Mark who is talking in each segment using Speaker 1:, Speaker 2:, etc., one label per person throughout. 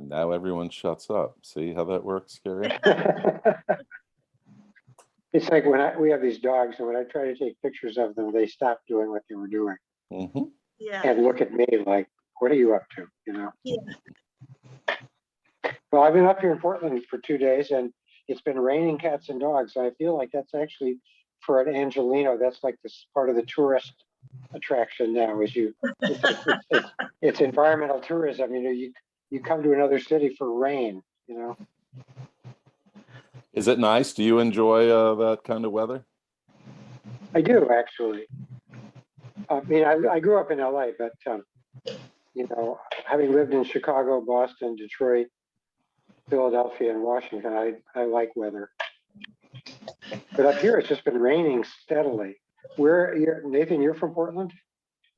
Speaker 1: Now everyone shuts up. See how that works, Gary?
Speaker 2: It's like when we have these dogs, and when I try to take pictures of them, they stop doing what they were doing
Speaker 1: Mm-hmm.
Speaker 3: Yeah.
Speaker 2: and look at me like, "What are you up to?" You know.
Speaker 3: Yeah.
Speaker 2: Well, I've been up here in Portland for 2 days, and it's been raining cats and dogs. I feel like that's actually for an Angelino. That's like this part of the tourist attraction now. It's environmental tourism. You know, you come to another city for rain. You know.
Speaker 1: Is it nice? Do you enjoy that kind of weather?
Speaker 2: I do actually. I mean, I grew up in LA, but you know, having lived in Chicago, Boston, Detroit, Philadelphia, and Washington, I like weather. But up here, it's just been raining steadily. Nathan, you're from Portland?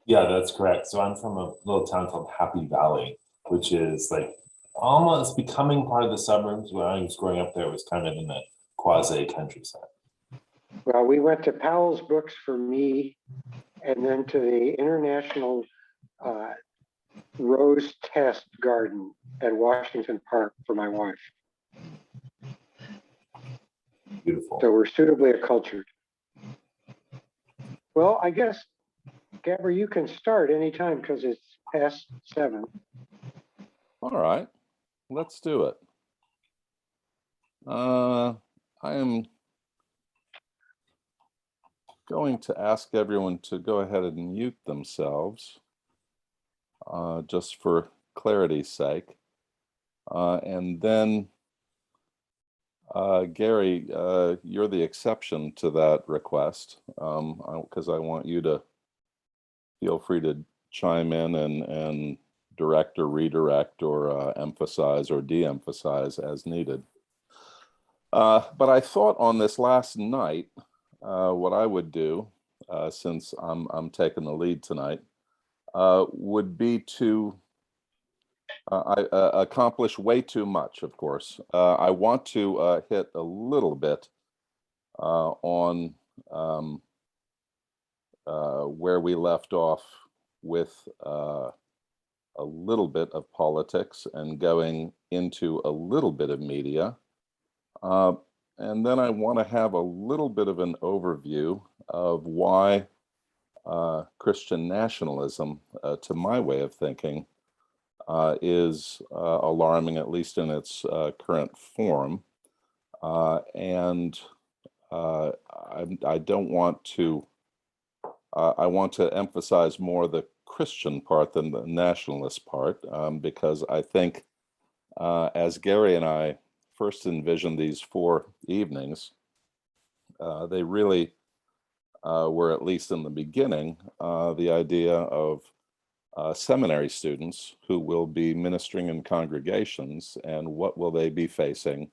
Speaker 4: Yeah, that's correct. So I'm from a little town called Happy Valley, which is like almost becoming part of the suburbs. When I was growing up there, it was kind of in the quasi countryside.
Speaker 2: Well, we went to Powell's Books for me, and then to the International Rose Test Garden at Washington Park for my wife.
Speaker 4: Beautiful.
Speaker 2: So we're suitably acculturated. Well, I guess, Gabber, you can start anytime because it's past 7.
Speaker 1: All right, let's do it. I am going to ask everyone to go ahead and mute themselves, just for clarity's sake. And then, Gary, you're the exception to that request, because I want you to feel free to chime in and direct or redirect or emphasize or de-emphasize as needed. But I thought on this last night, what I would do, since I'm taking the lead tonight, would be to accomplish way too much, of course. I want to hit a little bit on where we left off with a little bit of politics and going into a little bit of media. And then I want to have a little bit of an overview of why Christian nationalism, to my way of thinking, is alarming, at least in its current form. And I don't want to, I want to emphasize more the Christian part than the nationalist part, because I think as Gary and I first envisioned these 4 evenings, they really were, at least in the beginning, the idea of seminary students who will be ministering in congregations, and what will they be facing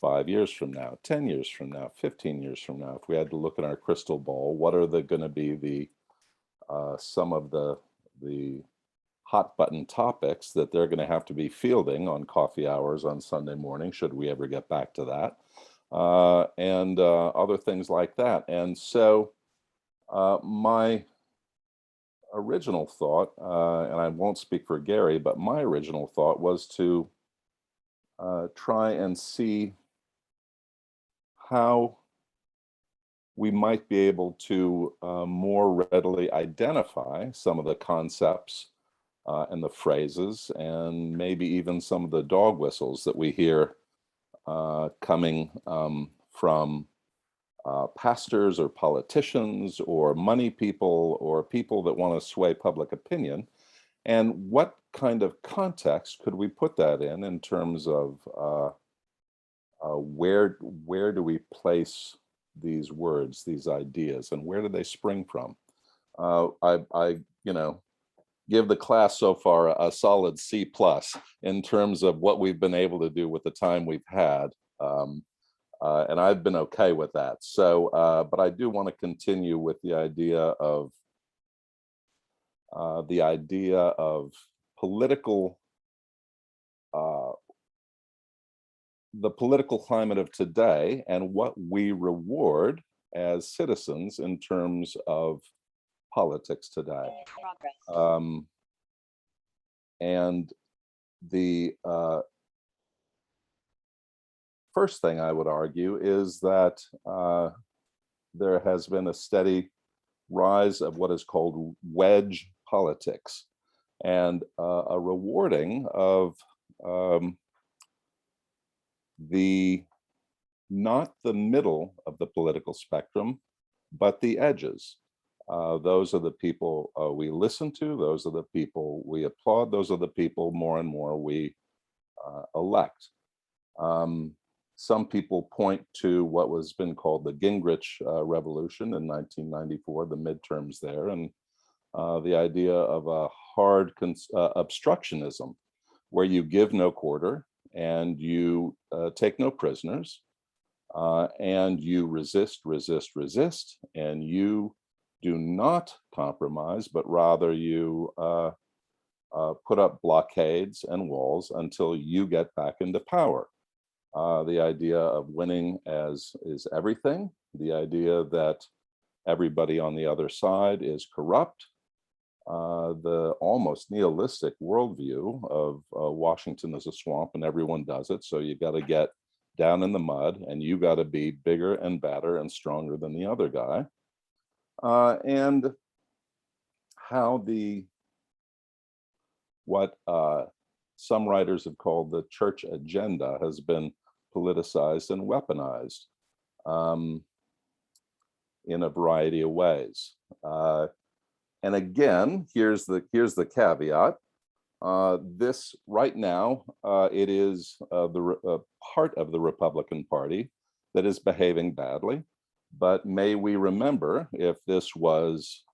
Speaker 1: 5 years from now, 10 years from now, 15 years from now. If we had to look in our crystal ball, what are going to be the some of the hot button topics that they're going to have to be fielding on coffee hours on Sunday morning, should we ever get back to that, and other things like that. And so my original thought, and I won't speak for Gary, but my original thought was to try and see how we might be able to more readily identify some of the concepts and the phrases, and maybe even some of the dog whistles that we hear coming from pastors or politicians or money people or people that want to sway public opinion. And what kind of context could we put that in terms of where do we place these words, these ideas, and where do they spring from? I give the class so far a solid C+ in terms of what we've been able to do with the time we've had. And I've been okay with that. So, but I do want to continue with the idea of political, the political climate of today, and what we reward as citizens in terms of politics today. And the first thing I would argue is that there has been a steady rise of what is called wedge politics, and a rewarding of the not the middle of the political spectrum, but the edges. Those are the people we listen to, those are the people we applaud, those are the people more and more we elect. Some people point to what was been called the Gingrich Revolution in 1994, the midterms there, and the idea of a hard obstructionism, where you give no quarter and you take no prisoners, and you resist, and you do not compromise, but rather you put up blockades and walls until you get back into power. The idea of winning is everything, the idea that everybody on the other side is corrupt, the almost nihilistic worldview of Washington is a swamp and everyone does it, so you got to get down in the mud and you got to be bigger and badder and stronger than the other guy. And how what some writers have called the church agenda has been politicized and weaponized in a variety of ways. And again, here's the caveat. This right now, it is the part of the Republican Party that is behaving badly. But may we remember, if this was,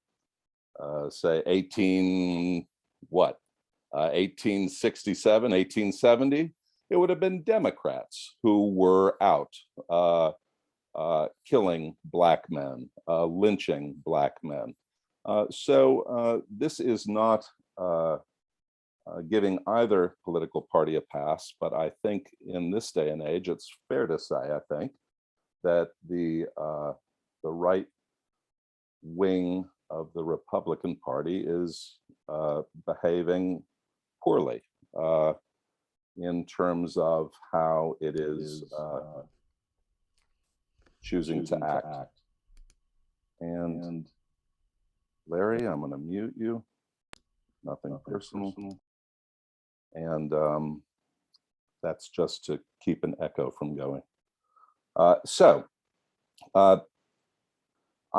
Speaker 1: say, 1867, 1870, it would have been Democrats who were out killing Black men, lynching Black men. So this is not giving either political party a pass, but I think in this day and age, it's fair to say, I think, that the right wing of the Republican Party is behaving poorly in terms of how it is choosing to act. And Larry, I'm going to mute you. Nothing personal. And that's just to keep an echo from going. So I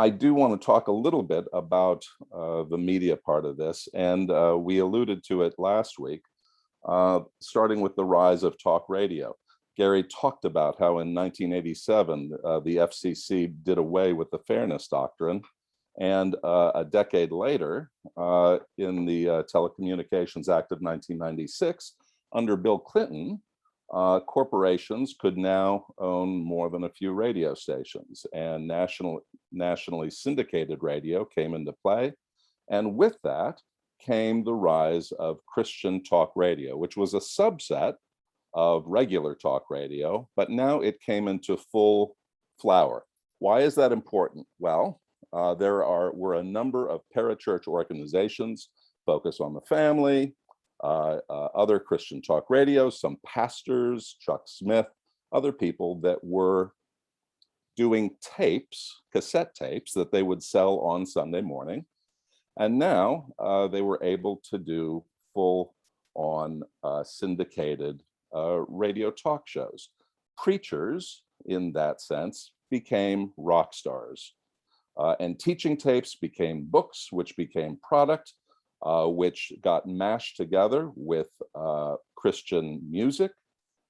Speaker 1: do want to talk a little bit about the media part of this, and we alluded to it last week, starting with the rise of talk radio. Gary talked about how in 1987, the FCC did away with the Fairness Doctrine, and a decade later, in the Telecommunications Act of 1996, under Bill Clinton, corporations could now own more than a few radio stations, and nationally syndicated radio came into play. And with that came the rise of Christian talk radio, which was a subset of regular talk radio, but now it came into full flower. Why is that important? Well, there were a number of parachurch organizations focused on the family, other Christian talk radios, some pastors, Chuck Smith, other people that were doing tapes, cassette tapes that they would sell on Sunday morning. And now they were able to do full on syndicated radio talk shows. Preachers, in that sense, became rock stars. And teaching tapes became books, which became product, which got mashed together with Christian music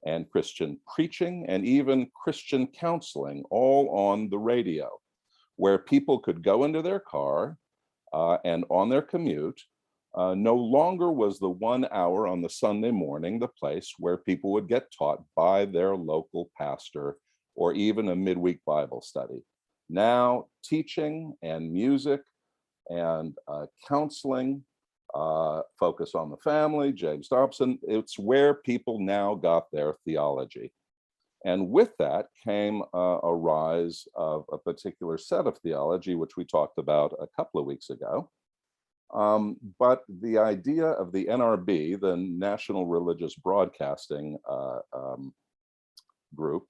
Speaker 1: and Christian preaching and even Christian counseling, all on the radio, where people could go into their car and on their commute. No longer was the 1 hour on the Sunday morning the place where people would get taught by their local pastor or even a midweek Bible study. Now, teaching and music and counseling, focus on the family, James Dobson, it's where people now got their theology. And with that came a rise of a particular set of theology, which we talked about a couple of weeks ago, But the idea of the NRB, the National Religious Broadcasting Group,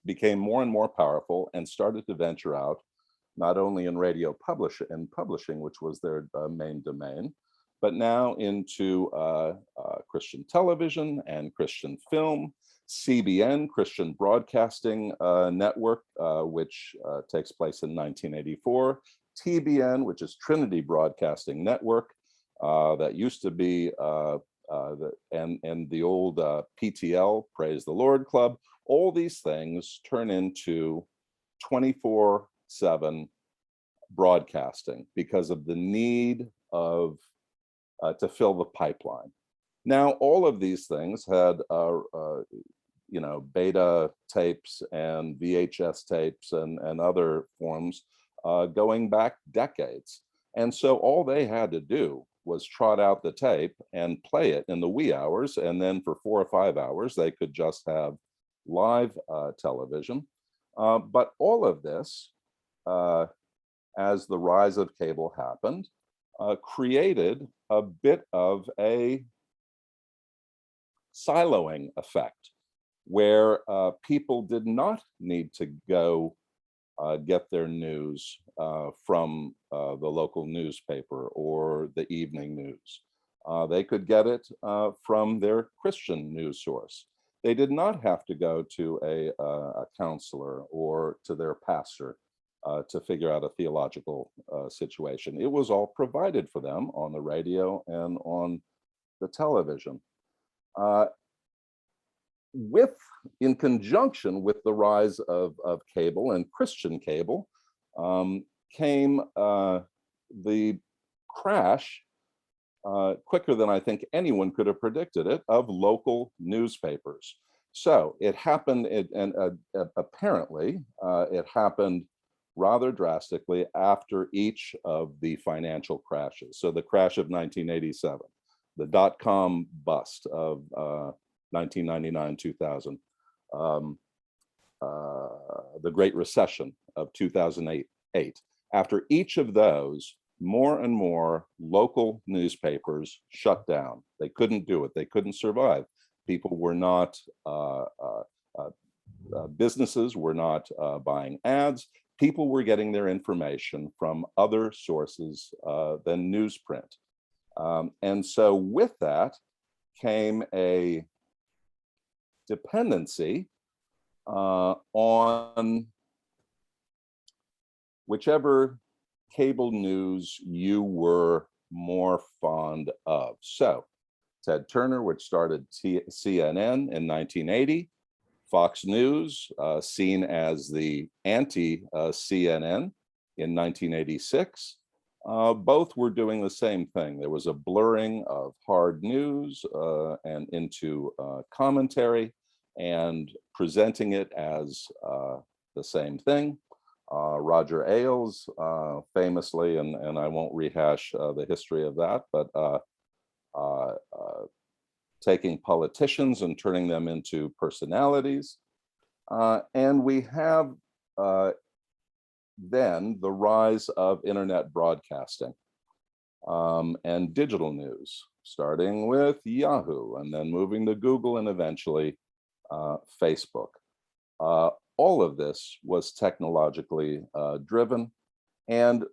Speaker 1: became more and more powerful and started to venture out not only in radio publishing, which was their main domain, but now into Christian television and Christian film, CBN, Christian Broadcasting Network, which takes place in 1984, TBN, which is Trinity Broadcasting Network, that used to be, and the old PTL, Praise the Lord Club. All these things turn into 24/7 broadcasting because of the need of to fill the pipeline. Now, all of these things had beta tapes and VHS tapes and other forms going back decades. And so all they had to do was trot out the tape and play it in the wee hours. And then for 4 or 5 hours, they could just have live television. But all of this, as the rise of cable happened, created a bit of a siloing effect where people did not need to go get their news from the local newspaper or the evening news. They could get it from their Christian news source. They did not have to go to a counselor or to their pastor to figure out a theological situation. It was all provided for them on the radio and on the television. In conjunction with the rise of cable and Christian cable, came the crash, quicker than I think anyone could have predicted it, of local newspapers. So it happened, and apparently it happened rather drastically after each of the financial crashes. So the crash of 1987, the dot-com bust of 1999-2000, the Great Recession of 2008. After each of those, more and more local newspapers shut down. They couldn't do it. They couldn't survive. People were not, businesses were not buying ads. People were getting their information from other sources than newsprint. And so with that came a dependency on whichever cable news you were more fond of. So Ted Turner, which started CNN in 1980, Fox News, seen as the anti-CNN in 1986, both were doing the same thing. There was a blurring of hard news and into commentary and presenting it as the same thing. Roger Ailes famously, and I won't rehash the history of that, but taking politicians and turning them into personalities. And we have then the rise of internet broadcasting and digital news, starting with Yahoo and then moving to Google and eventually Facebook. All of this was technologically driven. And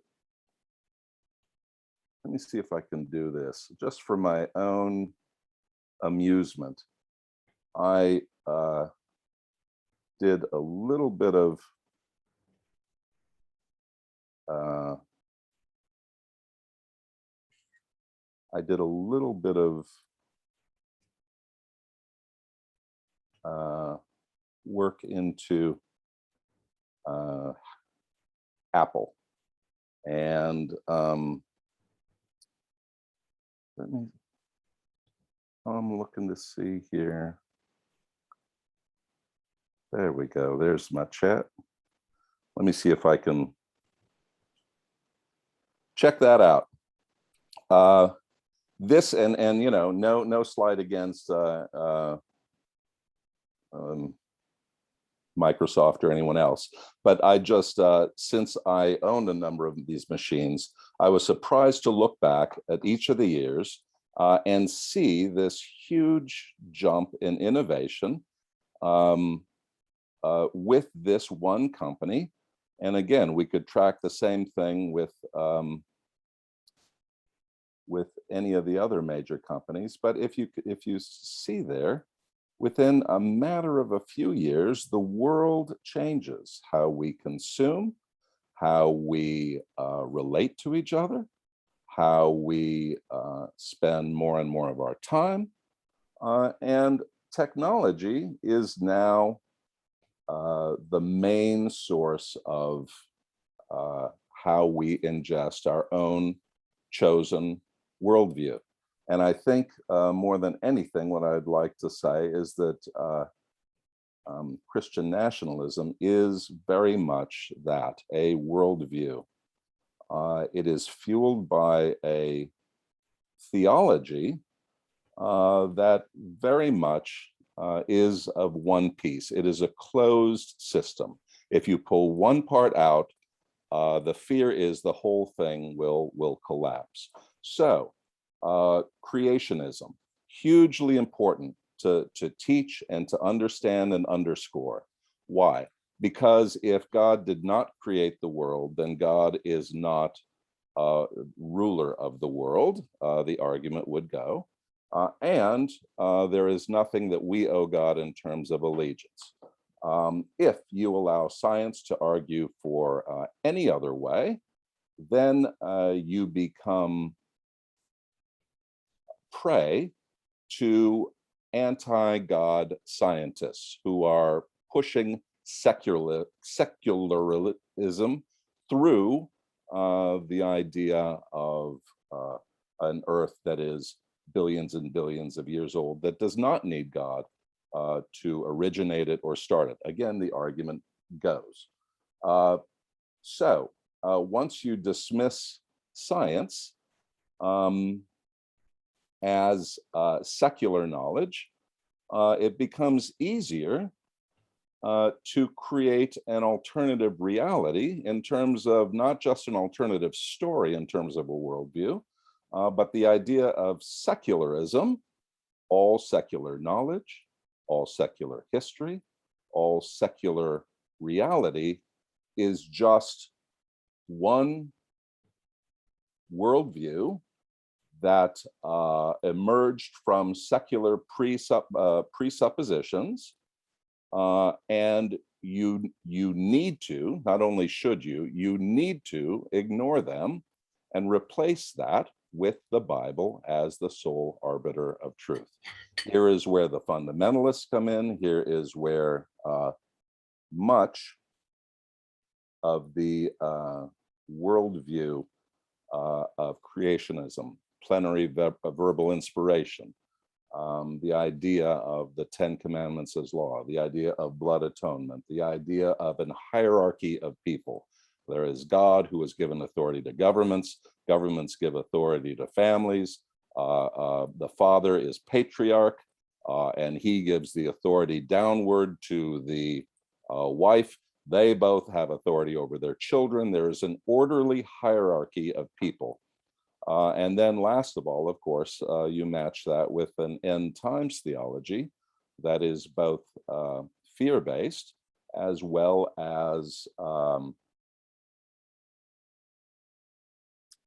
Speaker 1: let me see if I can do this just for my own amusement. I did a little bit of work into Apple, and I'm looking to see here. There we go. There's my chat. Let me see if I can check that out. This and you know, no slide against Microsoft or anyone else. But I just, since I owned a number of these machines, I was surprised to look back at each of the years and see this huge jump in innovation with this one company. And again, we could track the same thing with any of the other major companies. But if you see there, within a matter of a few years, the world changes. How we consume, how we relate to each other, how we spend more and more of our time. And technology is now the main source of how we ingest our own chosen worldview. And I think more than anything, what I'd like to say is that Christian nationalism is very much that, a worldview. It is fueled by a theology that very much is of one piece. It is a closed system. If you pull one part out, the fear is the whole thing will collapse. So creationism, hugely important to teach and to understand and underscore. Why? Because if God did not create the world, then God is not ruler of the world, the argument would go. And there is nothing that we owe God in terms of allegiance. If you allow science to argue for any other way, then you become prey to anti-God scientists who are pushing secularism through the idea of an earth that is billions and billions of years old, that does not need God to originate it or start it. Again, the argument goes. So once you dismiss science as secular knowledge, it becomes easier to create an alternative reality in terms of not just an alternative story in terms of a worldview, but the idea of secularism, all secular knowledge, all secular history, all secular reality is just one worldview that emerged from secular presuppositions, and you need to, not only should you need to ignore them and replace that with the Bible as the sole arbiter of truth. Here is where the fundamentalists come in. Here is where much of the worldview of creationism, plenary verbal inspiration, the idea of the 10 Commandments as law, the idea of blood atonement, the idea of a hierarchy of people. There is God who has given authority to governments. Governments give authority to families. The father is patriarch, and he gives the authority downward to the wife. They both have authority over their children. There is an orderly hierarchy of people. And then last of all, of course, you match that with an end times theology that is both fear-based as well as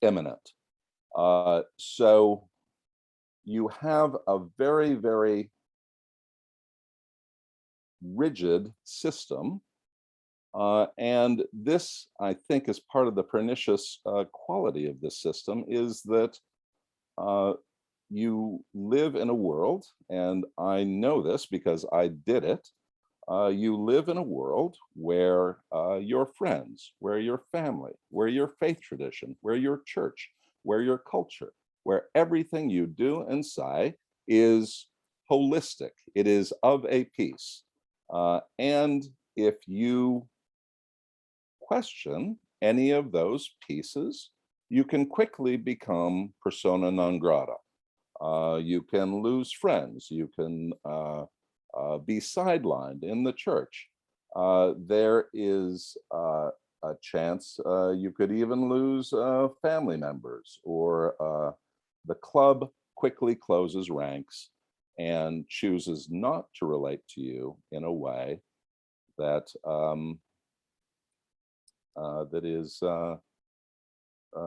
Speaker 1: imminent. So you have a very, very rigid system. And this, I think, is part of the pernicious quality of this system, is that you live in a world, and I know this because I did it, you live in a world where your friends, where your family, where your faith tradition, where your church, where your culture, where everything you do and say is holistic. It is of a piece. And if you question any of those pieces, you can quickly become persona non grata. You can lose friends. You can be sidelined in the church. There is a chance you could even lose family members, or the club quickly closes ranks and chooses not to relate to you in a way that that is,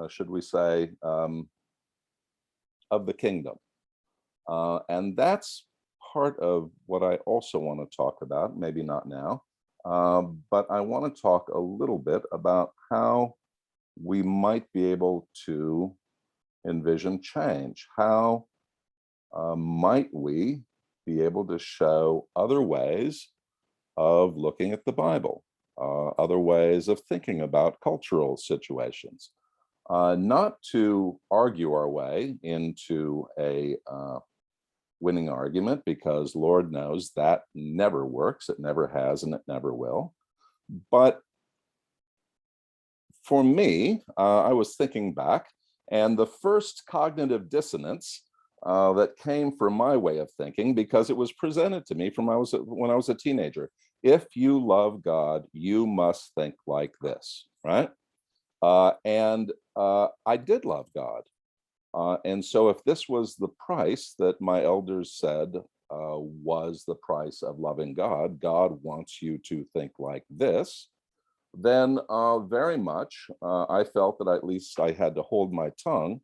Speaker 1: should we say, of the kingdom. And that's part of what I also want to talk about, maybe not now, but I want to talk a little bit about how we might be able to envision change. How might we be able to show other ways of looking at the Bible, other ways of thinking about cultural situations, not to argue our way into a winning argument, because Lord knows that never works, it never has, and it never will. But for me, I was thinking back, and the first cognitive dissonance that came from my way of thinking, because it was presented to me from when I was a teenager. If you love God, you must think like this, right? And I did love God. And so if this was the price that my elders said was the price of loving God, God wants you to think like this, then very much I felt that at least I had to hold my tongue,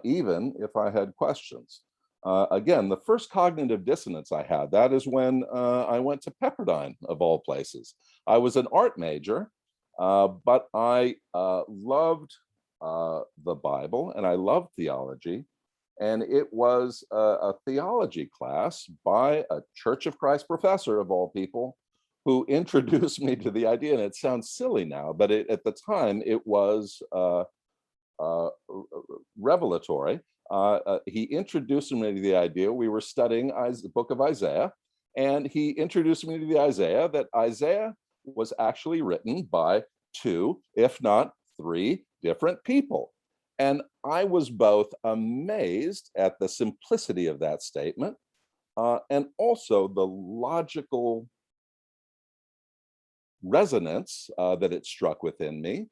Speaker 1: even if I had questions. Again, the first cognitive dissonance I had, that is when I went to Pepperdine, of all places. I was an art major, but I loved the Bible, and I loved theology. And it was a theology class by a Church of Christ professor, of all people, who introduced me to the idea. And it sounds silly now, but at the time it was revelatory. He introduced me to the idea. We were studying the book of Isaiah, and he introduced me to the Isaiah, that Isaiah was actually written by two, if not three, different people. And I was both amazed at the simplicity of that statement, and also the logical resonance that it struck within me,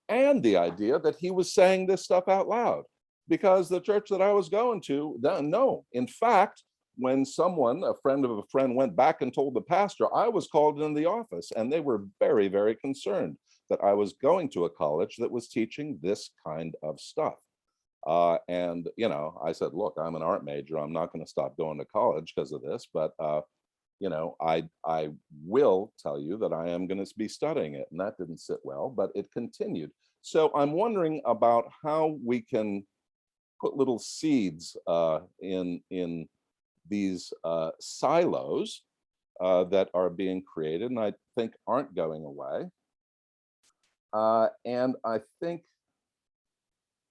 Speaker 1: and the idea that he was saying this stuff out loud. Because the church that I was going to, no. In fact, when a friend of a friend, went back and told the pastor, I was called into the office, and they were very, very concerned that I was going to a college that was teaching this kind of stuff. And, I said, look, I'm an art major. I'm not going to stop going to college because of this, but, I will tell you that I am going to be studying it. And that didn't sit well, but it continued. So I'm wondering about how we can put little seeds in these silos that are being created, and I think aren't going away. And I think,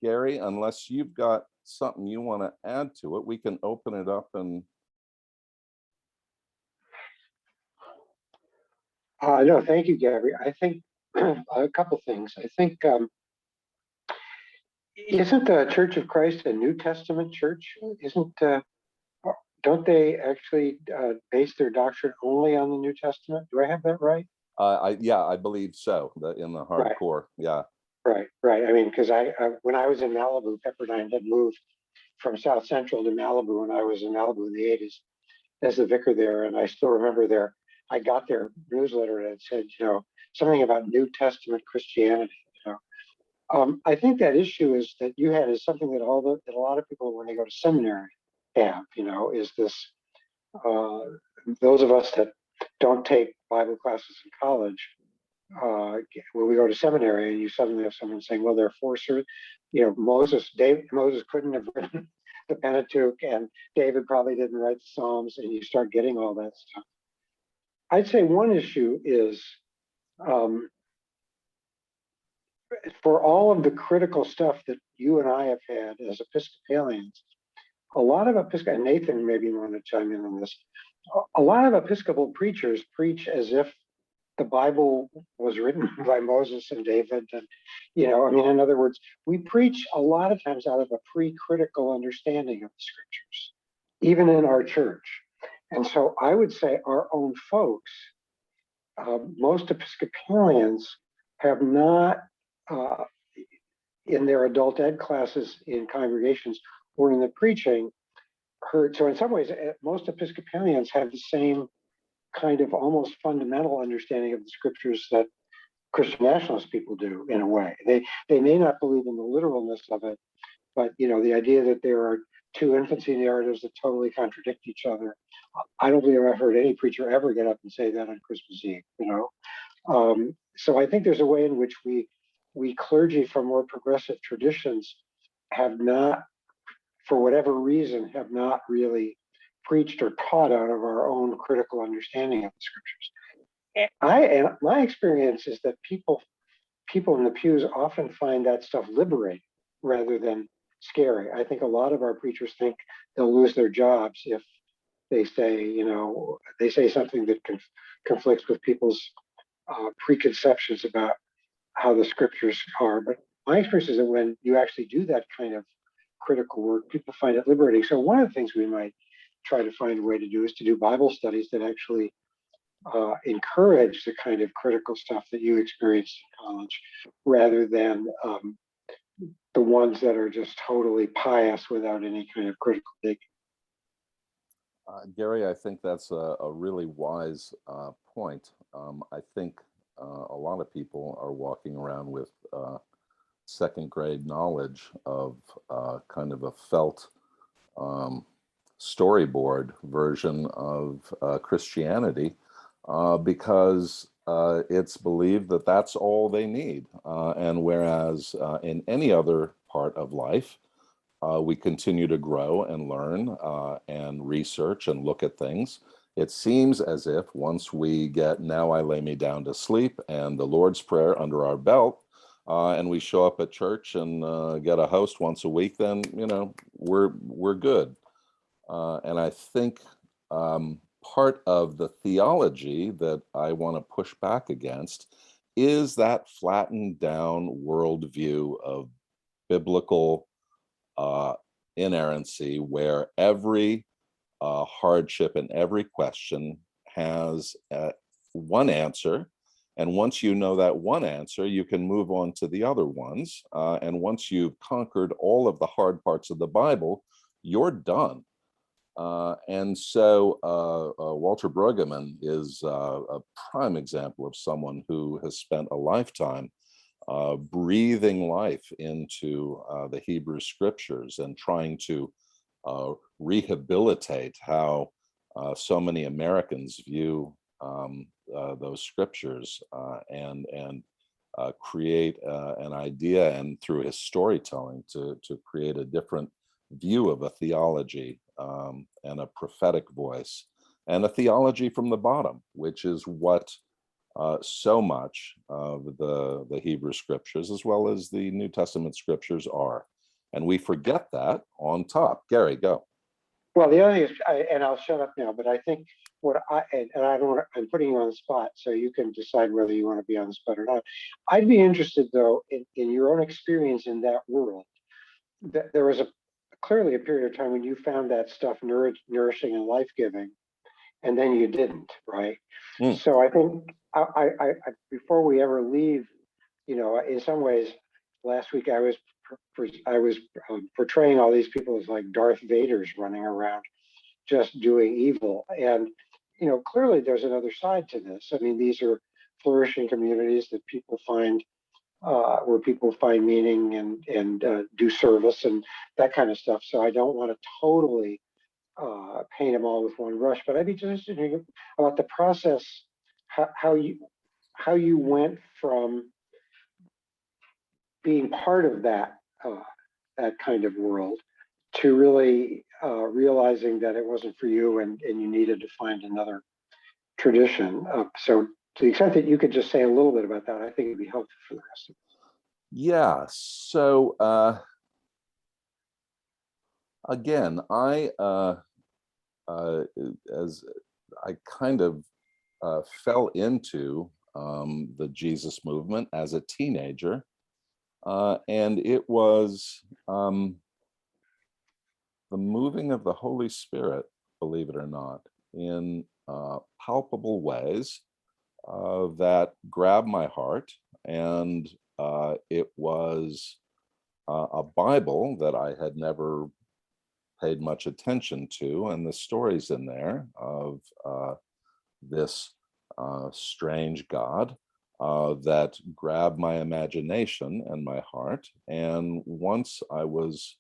Speaker 1: Gary, unless you've got something you want to add to it, we can open it up and.
Speaker 2: No, thank you, Gabby. I think a couple things. I think, isn't the Church of Christ a New Testament church? Don't they actually base their doctrine only on the New Testament? Do I have that right?
Speaker 1: I believe so. In the hardcore, yeah.
Speaker 2: Right. I mean, because when I was in Malibu, Pepperdine had moved from South Central to Malibu, and I was in Malibu in the '80s as the vicar there, and I still remember I got their newsletter that said, something about New Testament Christianity. I think that issue is that you had is something that that a lot of people, when they go to seminary, have. Is this those of us that don't take Bible classes in college, when we go to seminary, and you suddenly have someone saying, "Well, they're forcers." Moses couldn't have written the Pentateuch, and David probably didn't write the Psalms, and you start getting all that stuff. I'd say one issue is, for all of the critical stuff that you and I have had as Episcopalians, a lot of Episcopal, and Nathan maybe want to chime in on this, a lot of Episcopal preachers preach as if the Bible was written by Moses and David. And, in other words, we preach a lot of times out of a pre-critical understanding of the scriptures, even in our church. And so I would say our own folks most Episcopalians have not, uh, in their adult ed classes in congregations or in the preaching, heard. So in some ways, most Episcopalians have the same kind of almost fundamental understanding of the scriptures that Christian nationalist people do in a way. They may not believe in the literalness of it, but the idea that there are two infancy narratives that totally contradict each other. I don't believe I've heard any preacher ever get up and say that on Christmas Eve. So I think there's a way in which we clergy from more progressive traditions have not, for whatever reason, have not really preached or taught out of our own critical understanding of the scriptures. And my experience is that people in the pews often find that stuff liberating rather than scary. I think a lot of our preachers think they'll lose their jobs if they say something that conflicts with people's preconceptions about how the scriptures are. But my experience is that when you actually do that kind of critical work, people find it liberating. So one of the things we might try to find a way to do is to do Bible studies that actually encourage the kind of critical stuff that you experienced in college, rather than the ones that are just totally pious without any kind of critical thinking.
Speaker 1: Gary, I think that's a really wise point. I think a lot of people are walking around with second grade knowledge of kind of a felt storyboard version of Christianity because it's believed that that's all they need. And whereas in any other part of life, we continue to grow and learn and research and look at things. It seems as if once we get "Now I lay me down to sleep" and the Lord's Prayer under our belt, and we show up at church and get a host once a week, then we're good. And I think part of the theology that I want to push back against is that flattened down worldview of biblical inerrancy, where every hardship and every question has one answer. And once you know that one answer, you can move on to the other ones. And once you've conquered all of the hard parts of the Bible, you're done. And so Walter Brueggemann is a prime example of someone who has spent a lifetime breathing life into the Hebrew scriptures and trying to rehabilitate how so many Americans view those scriptures and create an idea, and through his storytelling to create a different view of a theology and a prophetic voice and a theology from the bottom, which is what so much of the Hebrew scriptures as well as the New Testament scriptures are. And we forget that on top. Gary, go.
Speaker 2: Well, the other thing is, and I'll shut up now, but I think I'm putting you on the spot, so you can decide whether you want to be on the spot or not. I'd be interested, though, in your own experience in that world. There was clearly a period of time when you found that stuff nourishing and life-giving, and then you didn't, right? So I think I before we ever leave, in some ways, last week I was portraying all these people as like Darth Vaders running around just doing evil, and clearly there's another side to this. I mean, these are flourishing communities that people find where people find meaning and do service and that kind of stuff. So I don't want to totally paint them all with one brush, but I'd be just interested in hearing about the process, how you went from being part of that kind of world to really realizing that it wasn't for you and you needed to find another tradition. So to the extent that you could just say a little bit about that, I think it'd be helpful for the rest of us.
Speaker 1: Yeah. So again, as I kind of fell into the Jesus movement as a teenager, and it was the moving of the Holy Spirit, believe it or not, in palpable ways, that grabbed my heart, and it was a Bible that I had never paid much attention to, and the stories in there of this strange God that grabbed my imagination and my heart. And once I was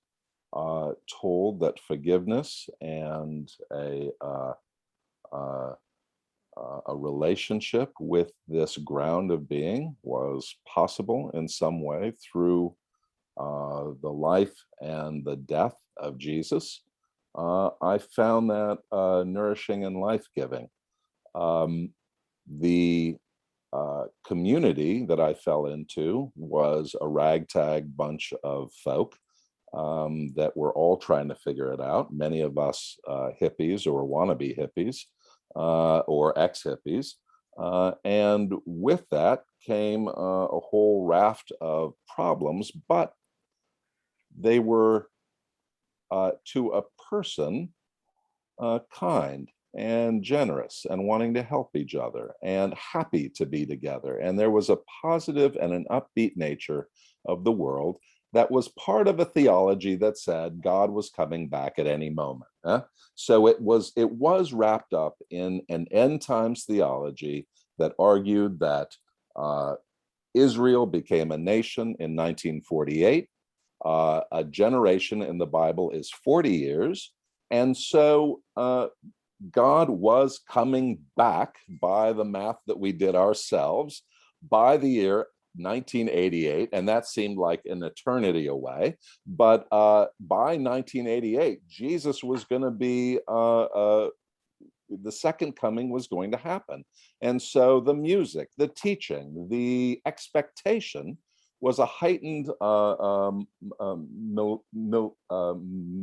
Speaker 1: told that forgiveness and a relationship with this ground of being was possible in some way through the life and the death of Jesus, I found that nourishing and life-giving. The community that I fell into was a ragtag bunch of folk that were all trying to figure it out. Many of us hippies or wannabe hippies or ex-hippies. And with that came a whole raft of problems, but they were to a person kind and generous and wanting to help each other and happy to be together. And there was a positive and an upbeat nature of the world that was part of a theology that said God was coming back at any moment. So it was wrapped up in an end times theology that argued that Israel became a nation in 1948. A generation in the Bible is 40 years. And so God was coming back by the math that we did ourselves by the year 1988. And that seemed like an eternity away. But by 1988, Jesus was going to be, the second coming was going to happen. And so the music, the teaching, the expectation was a heightened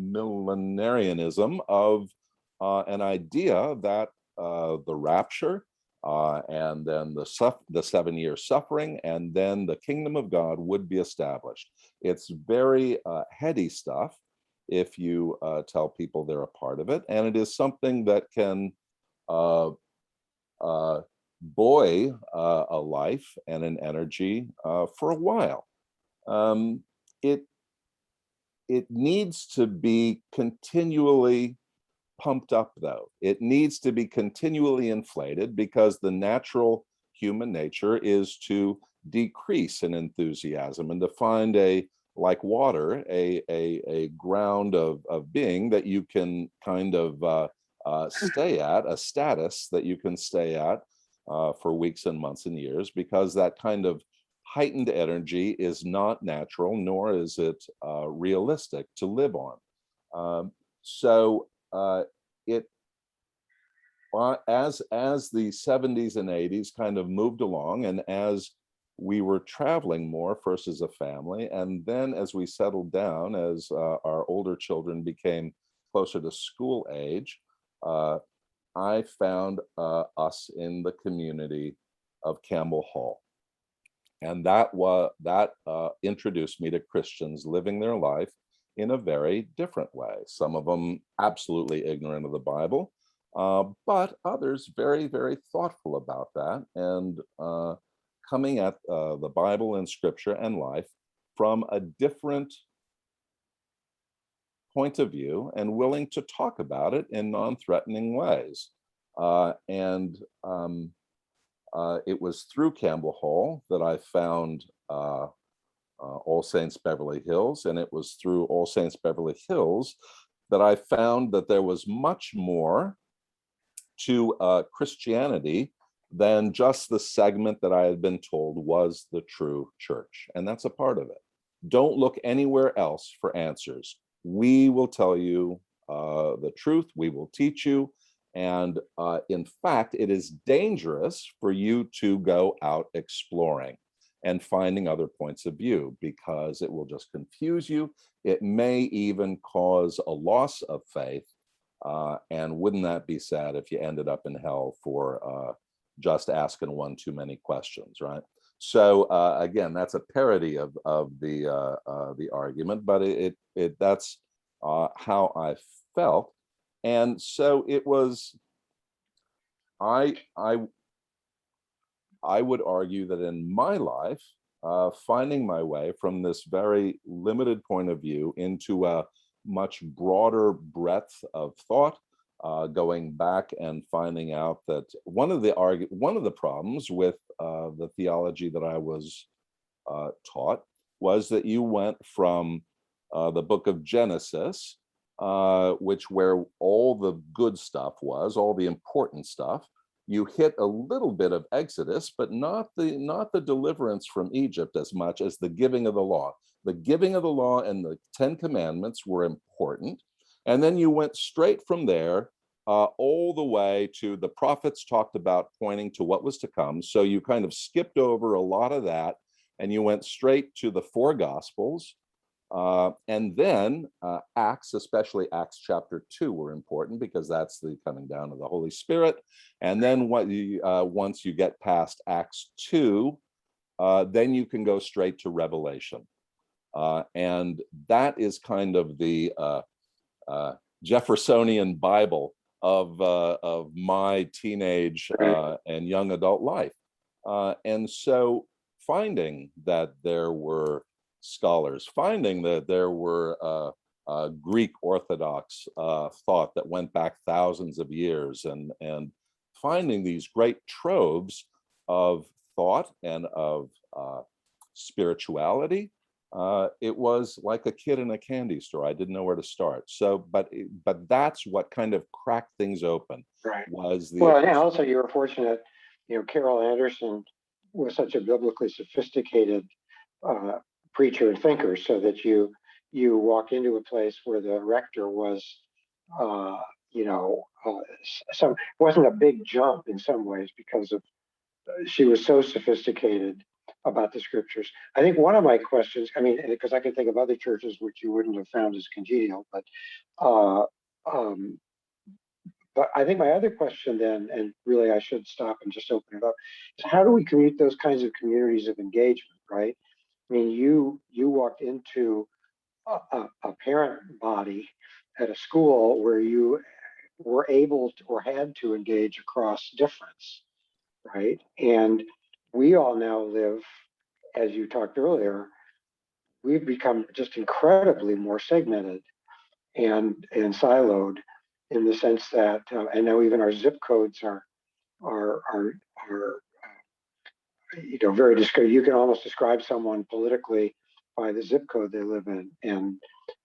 Speaker 1: millenarianism of an idea that the rapture and then the 7-year suffering and then the kingdom of God would be established. It's very heady stuff if you tell people they're a part of it, and it is something that can buoy a life and an energy for a while. It needs to be continually pumped up, though. It needs to be continually inflated because the natural human nature is to decrease in enthusiasm and to find like water, a ground of being that you can kind of stay at, a status that you can stay at for weeks and months and years, because that kind of heightened energy is not natural, nor is it realistic to live on. So it as the 70s and 80s kind of moved along, and as we were traveling more, first as a family, and then as we settled down, as our older children became closer to school age, I found us in the community of Campbell Hall. And that introduced me to Christians living their life in a very different way. Some of them absolutely ignorant of the Bible, but others very, very thoughtful about that and coming at the Bible and Scripture and life from a different point of view and willing to talk about it in non-threatening ways. It was through Campbell Hall that I found All Saints Beverly Hills, and it was through All Saints Beverly Hills that I found that there was much more to Christianity than just the segment that I had been told was the true church. And that's a part of it. Don't look anywhere else for answers. We will tell you the truth. We will teach you. And in fact, it is dangerous for you to go out exploring and finding other points of view, because it will just confuse you. It may even cause a loss of faith. And wouldn't that be sad if you ended up in hell for just asking one too many questions, right? So again, that's a parody of the argument, but that's how I felt. And so it was, I I would argue that in my life, finding my way from this very limited point of view into a much broader breadth of thought, going back and finding out that one of the problems with the theology that I was taught was that you went from the book of Genesis, which where all the good stuff was, all the important stuff. You hit a little bit of Exodus, but not the deliverance from Egypt as much as the giving of the law. The giving of the law and the 10 Commandments were important. And then you went straight from there all the way to the prophets talked about pointing to what was to come. So you kind of skipped over a lot of that and you went straight to the four Gospels. And then Acts, especially Acts chapter 2, were important because that's the coming down of the Holy Spirit. And then once you get past Acts 2, then you can go straight to Revelation. And that is kind of the Jeffersonian Bible of my teenage and young adult life. And so finding that there were scholars, finding that there were Greek Orthodox thought that went back thousands of years, and finding these great troves of thought and of spirituality. It was like a kid in a candy store. I didn't know where to start. So, but that's what kind of cracked things open.
Speaker 2: Right.
Speaker 1: Was the
Speaker 2: Well, and also you were fortunate, Carol Anderson was such a biblically sophisticated preacher and thinker, so that you walked into a place where the rector was, some wasn't a big jump in some ways because of she was so sophisticated about the scriptures. I think one of my questions, I mean, because I can think of other churches which you wouldn't have found as congenial, uh, um, but I think my other question then, and really I should stop and just open it up, is how do we create those kinds of communities of engagement, right? I mean, you walked into a parent body at a school where you were able to, or had to engage across difference, right? And we all now live, as you talked earlier, we've become just incredibly more segmented and siloed in the sense that, and now even our zip codes are very descriptive. You can almost describe someone politically by the zip code they live in, and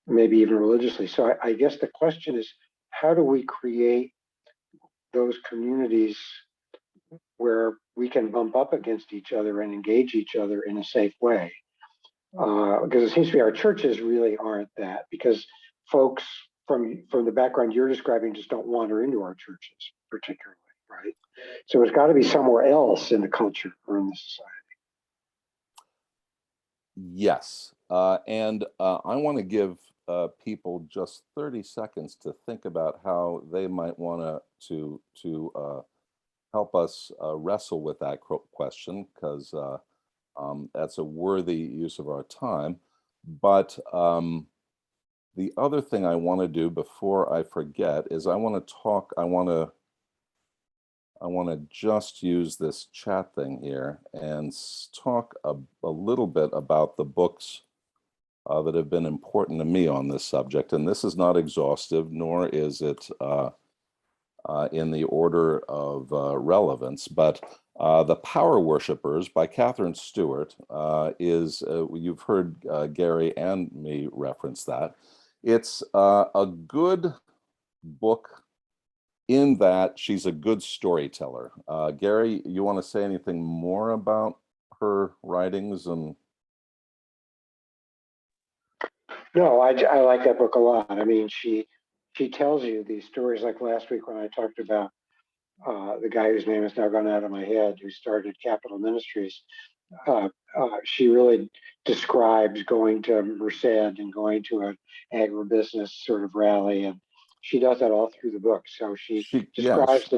Speaker 2: maybe even religiously. So I guess the question is, how do we create those communities where we can bump up against each other and engage each other in a safe way? Because it seems to me our churches really aren't that, because folks from the background you're describing just don't wander into our churches particularly, right? So it's got to be somewhere else in the culture or in the society.
Speaker 1: Yes, and I want to give people just 30 seconds to think about how they might want to help us wrestle with that question, because that's a worthy use of our time. But the other thing I want to do before I forget is I want to just use this chat thing here and talk a little bit about the books that have been important to me on this subject. And this is not exhaustive, nor is it in the order of relevance, but The Power Worshippers by Catherine Stewart is, you've heard Gary and me reference that. It's a good book in that she's a good storyteller. Gary, you want to say anything more about her writings? And
Speaker 2: No, I like that book a lot. I mean, she tells you these stories, like last week when I talked about the guy whose name has now gone out of my head, who started Capital Ministries. She really describes going to Merced and going to an agribusiness sort of rally, and she does that all through the book. So she describes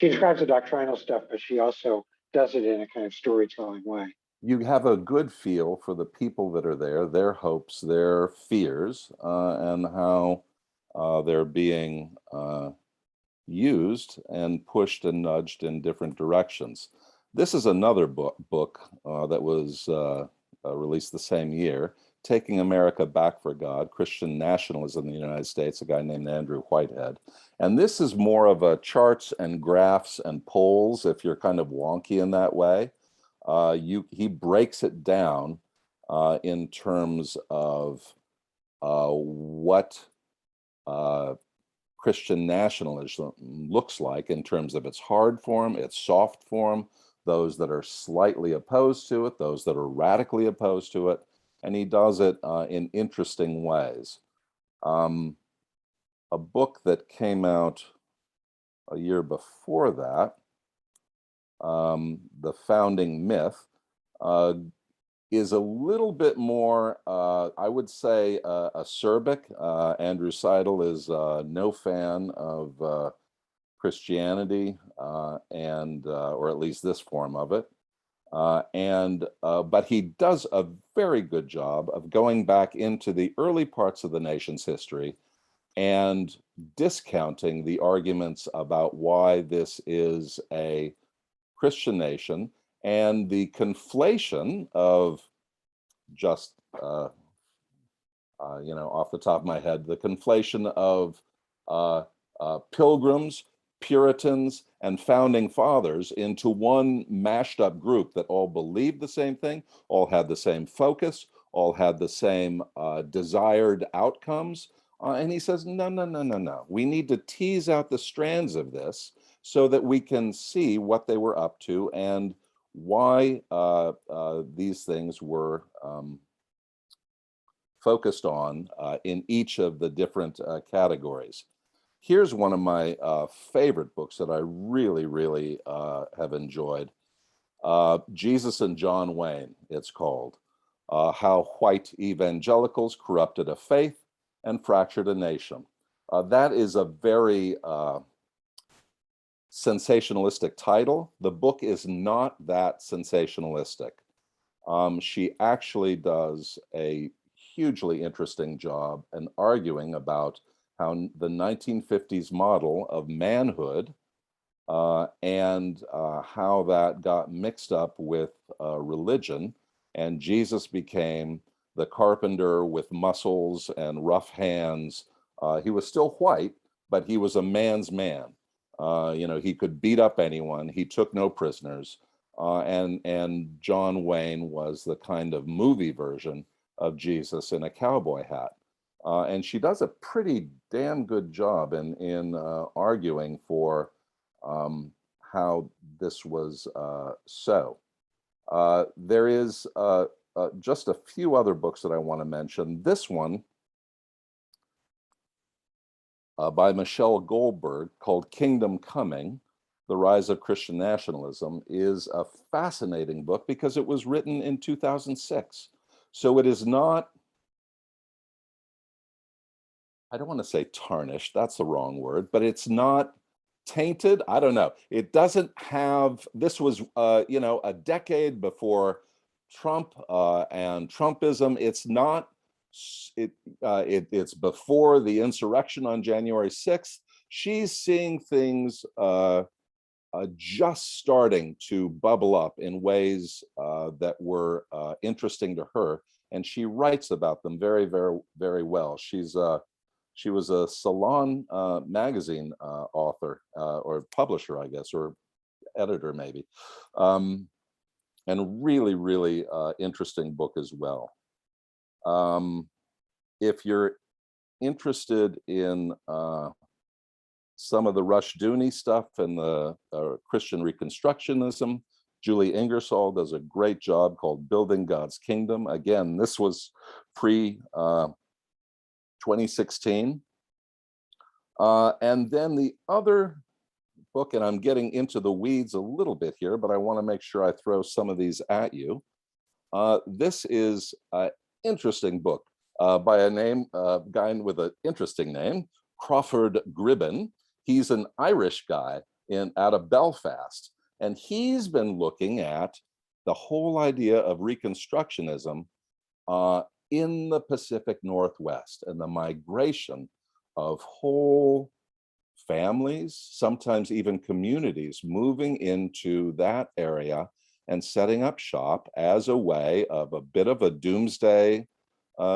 Speaker 2: she describes the doctrinal stuff, but she also does it in a kind of storytelling way.
Speaker 1: you have a good feel for the people that are there, their hopes, their fears, and how they're being used and pushed and nudged in different directions. This is another book that was released the same year, Taking America Back for God, Christian Nationalism in the United States, a guy named Andrew Whitehead. And this is more of a charts and graphs and polls, if you're kind of wonky in that way. He breaks it down in terms of what Christian nationalism looks like in terms of its hard form, its soft form, those that are slightly opposed to it, those that are radically opposed to it, and he does it in interesting ways. A book that came out a year before that, The Founding Myth, is a little bit more, I would say, acerbic. Andrew Seidel is no fan of Christianity, or at least this form of it. But he does a very good job of going back into the early parts of the nation's history and discounting the arguments about why this is a Christian nation and the conflation of just, off the top of my head, the conflation of pilgrims, Puritans, and founding fathers into one mashed up group that all believed the same thing, all had the same focus, all had the same desired outcomes. And he says, no, no, no, no, no. We need to tease out the strands of this so that we can see what they were up to and why these things were focused on in each of the different categories. Here's one of my favorite books that I really, really have enjoyed. Jesus and John Wayne, it's called. How White Evangelicals Corrupted a Faith and Fractured a Nation. That is a very sensationalistic title. The book is not that sensationalistic. She actually does a hugely interesting job in arguing about how the 1950s model of manhood and how that got mixed up with religion, and Jesus became the carpenter with muscles and rough hands. He was still white, but he was a man's man. He could beat up anyone. He took no prisoners. And John Wayne was the kind of movie version of Jesus in a cowboy hat. And she does a pretty damn good job in arguing for how this was so. There is just a few other books that I want to mention. This one by Michelle Goldberg called Kingdom Coming, The Rise of Christian Nationalism, is a fascinating book because it was written in 2006. So it is not, I don't want to say tarnished, that's the wrong word, but it's not tainted. I don't know. It doesn't have, this was, a decade before Trump and Trumpism. It's not, it's before the insurrection on January 6th. She's seeing things just starting to bubble up in ways that were interesting to her. And she writes about them very, very, very well. She was a Salon magazine author or publisher, I guess, or editor maybe. And really, really interesting book as well. If you're interested in some of the Rushdoony stuff and the Christian Reconstructionism, Julie Ingersoll does a great job called Building God's Kingdom. Again, this was pre 2016. And then the other book, and I'm getting into the weeds a little bit here, but I want to make sure I throw some of these at you. This is an interesting book by a guy with an interesting name, Crawford Gribben. He's an Irish guy out of Belfast, and he's been looking at the whole idea of Reconstructionism in the Pacific Northwest and the migration of whole families, sometimes even communities moving into that area and setting up shop as a way of a bit of a doomsday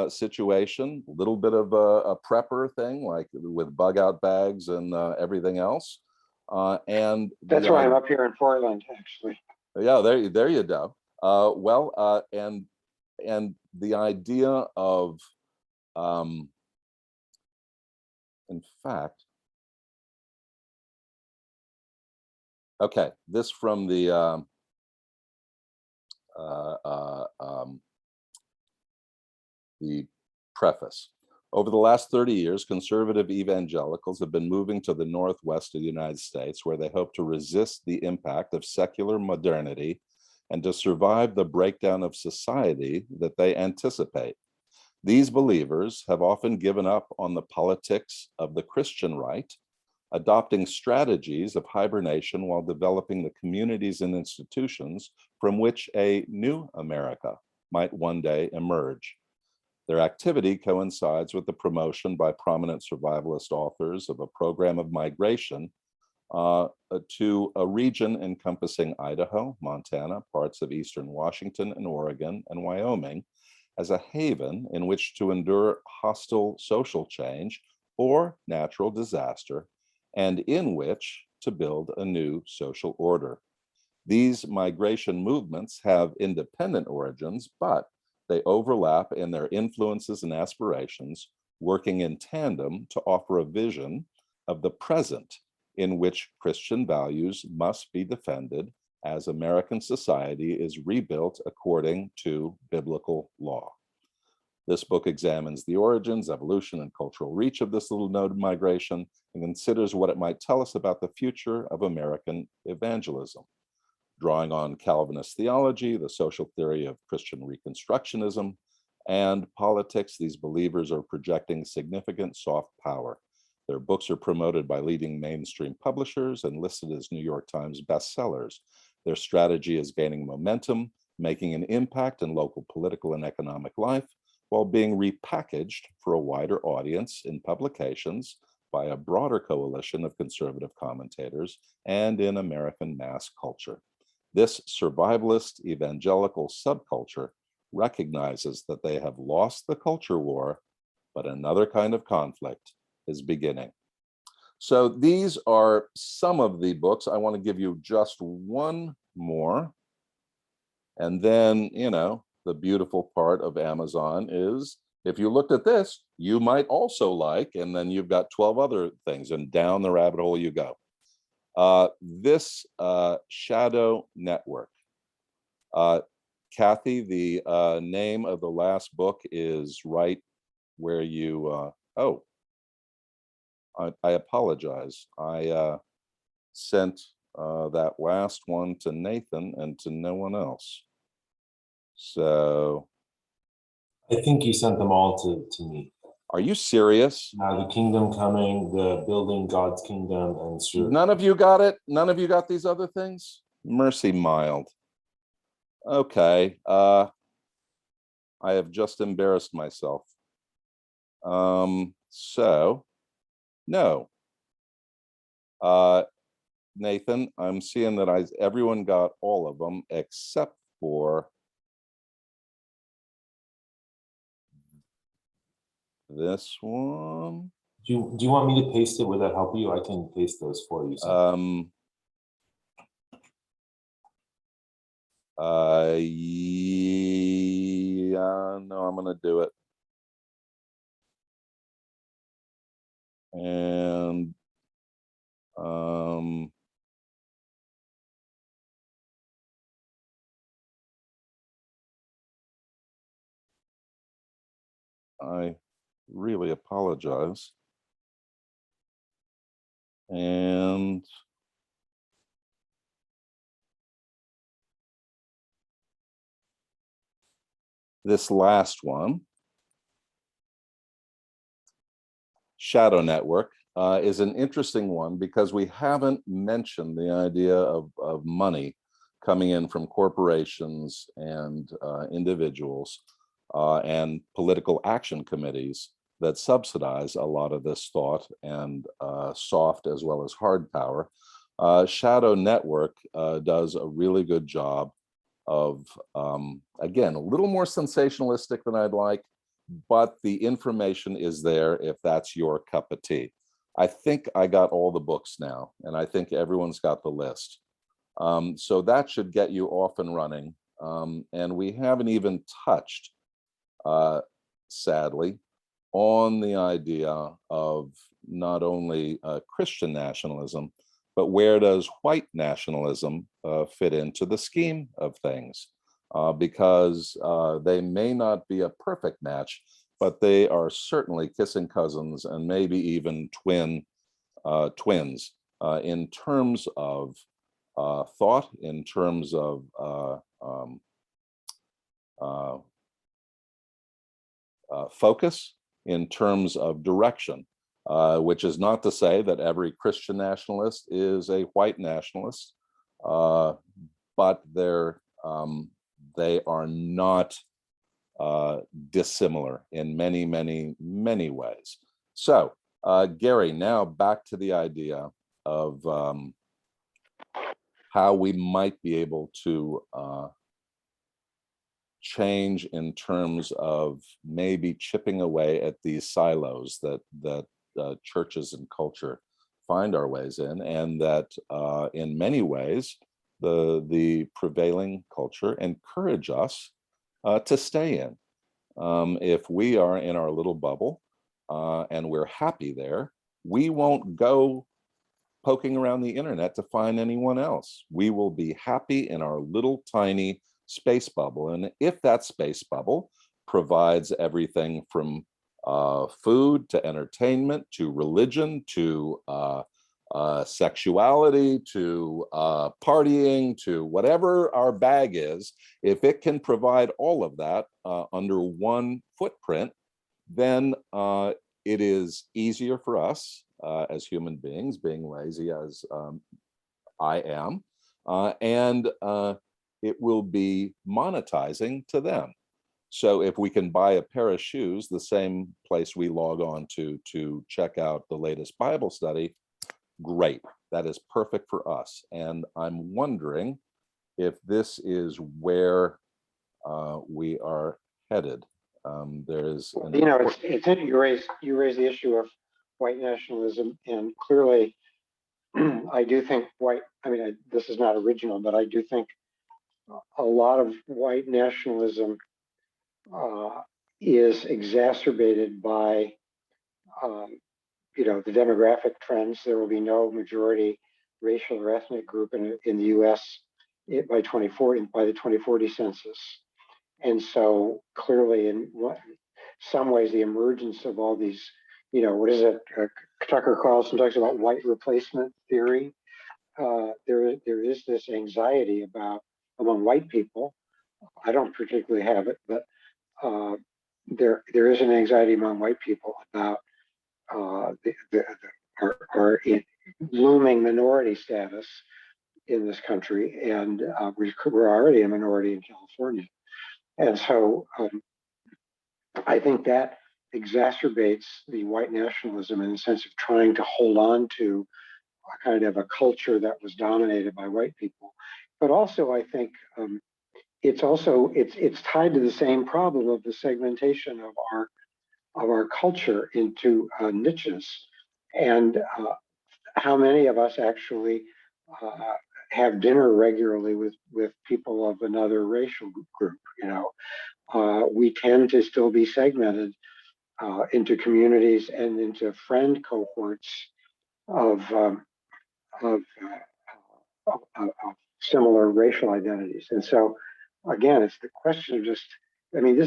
Speaker 1: situation, a little bit of a prepper thing, like with bug out bags and everything else. And
Speaker 2: That's why I'm up here in Portland, actually.
Speaker 1: yeah, there you go. And the idea of, in fact, okay, this from the preface. Over the last 30 years, conservative evangelicals have been moving to the northwest of the United States, where they hope to resist the impact of secular modernity and to survive the breakdown of society that they anticipate. These believers have often given up on the politics of the Christian right, adopting strategies of hibernation while developing the communities and institutions from which a new America might one day emerge. Their activity coincides with the promotion by prominent survivalist authors of a program of migration to a region encompassing Idaho, Montana, parts of eastern Washington and Oregon and Wyoming as a haven in which to endure hostile social change or natural disaster, and in which to build a new social order. These migration movements have independent origins, but they overlap in their influences and aspirations, working in tandem to offer a vision of the present in which Christian values must be defended as American society is rebuilt according to biblical law. This book examines the origins, evolution, and cultural reach of this little node of migration and considers what it might tell us about the future of American evangelism. Drawing on Calvinist theology, the social theory of Christian Reconstructionism, and politics, these believers are projecting significant soft power. Their books are promoted by leading mainstream publishers and listed as New York Times bestsellers. Their strategy is gaining momentum, making an impact in local political and economic life, while being repackaged for a wider audience in publications by a broader coalition of conservative commentators and in American mass culture. This survivalist evangelical subculture recognizes that they have lost the culture war, but another kind of conflict is beginning. So these are some of the books. I want to give you just one more. And then, the beautiful part of Amazon is if you looked at this, you might also like, and then you've got 12 other things, and down the rabbit hole you go. This Shadow Network. Kathy, the name of the last book is right where you, I apologize. I sent that last one to Nathan and to no one else. So.
Speaker 4: I think you sent them all to me.
Speaker 1: Are you serious?
Speaker 4: The kingdom coming, the building God's kingdom, and sure.
Speaker 1: None of you got it? None of you got these other things? Mercy mild. Okay. I have just embarrassed myself. So, no. Nathan, I'm seeing that everyone got all of them except for this one.
Speaker 4: Do you want me to paste it? Would that help you? I can paste those for you.
Speaker 1: Yeah, no, I'm gonna do it. And I really apologize. And this last one, Shadow Network, is an interesting one because we haven't mentioned the idea of money coming in from corporations and individuals and political action committees that subsidize a lot of this thought and soft as well as hard power. Shadow Network does a really good job of, again, a little more sensationalistic than I'd like, but the information is there if that's your cup of tea. I think I got all the books now, and I think everyone's got the list. So that should get you off and running. And we haven't even touched, sadly, on the idea of not only Christian nationalism, but where does white nationalism fit into the scheme of things? Because they may not be a perfect match, but they are certainly kissing cousins and maybe even twins in terms of thought, in terms of focus, in terms of direction, which is not to say that every Christian nationalist is a white nationalist, but they are not dissimilar in many, many, many ways. So, Gary, now back to the idea of how we might be able to change in terms of maybe chipping away at these silos that churches and culture find our ways in, and that in many ways the prevailing culture encourage us to stay in. If we are in our little bubble and we're happy there, we won't go poking around the internet to find anyone else. We will be happy in our little tiny space bubble. And if that space bubble provides everything from food to entertainment to religion to sexuality to partying to whatever our bag is, if it can provide all of that under one footprint, then it is easier for us as human beings, being lazy as I am, and it will be monetizing to them. So if we can buy a pair of shoes, the same place we log on to check out the latest Bible study, great. That is perfect for us. And I'm wondering if this is where we are headed. There's an
Speaker 2: it's interesting you raise the issue of white nationalism, and clearly, I do think this is not original, but I do think a lot of white nationalism is exacerbated by the demographic trends. There will be no majority racial or ethnic group in the U.S. By the 2040 census. And so clearly, in some ways, the emergence of all these, what is it? Tucker Carlson talks about white replacement theory. There is this anxiety among white people. I don't particularly have it, but there is an anxiety among white people about our looming minority status in this country, and we're already a minority in California. And so I think that exacerbates the white nationalism in the sense of trying to hold on to a kind of a culture that was dominated by white people. But also, I think it's tied to the same problem of the segmentation of our culture into niches, and how many of us actually have dinner regularly with people of another racial group. We tend to still be segmented into communities and into friend cohorts of similar racial identities. And so, again, it's the question of this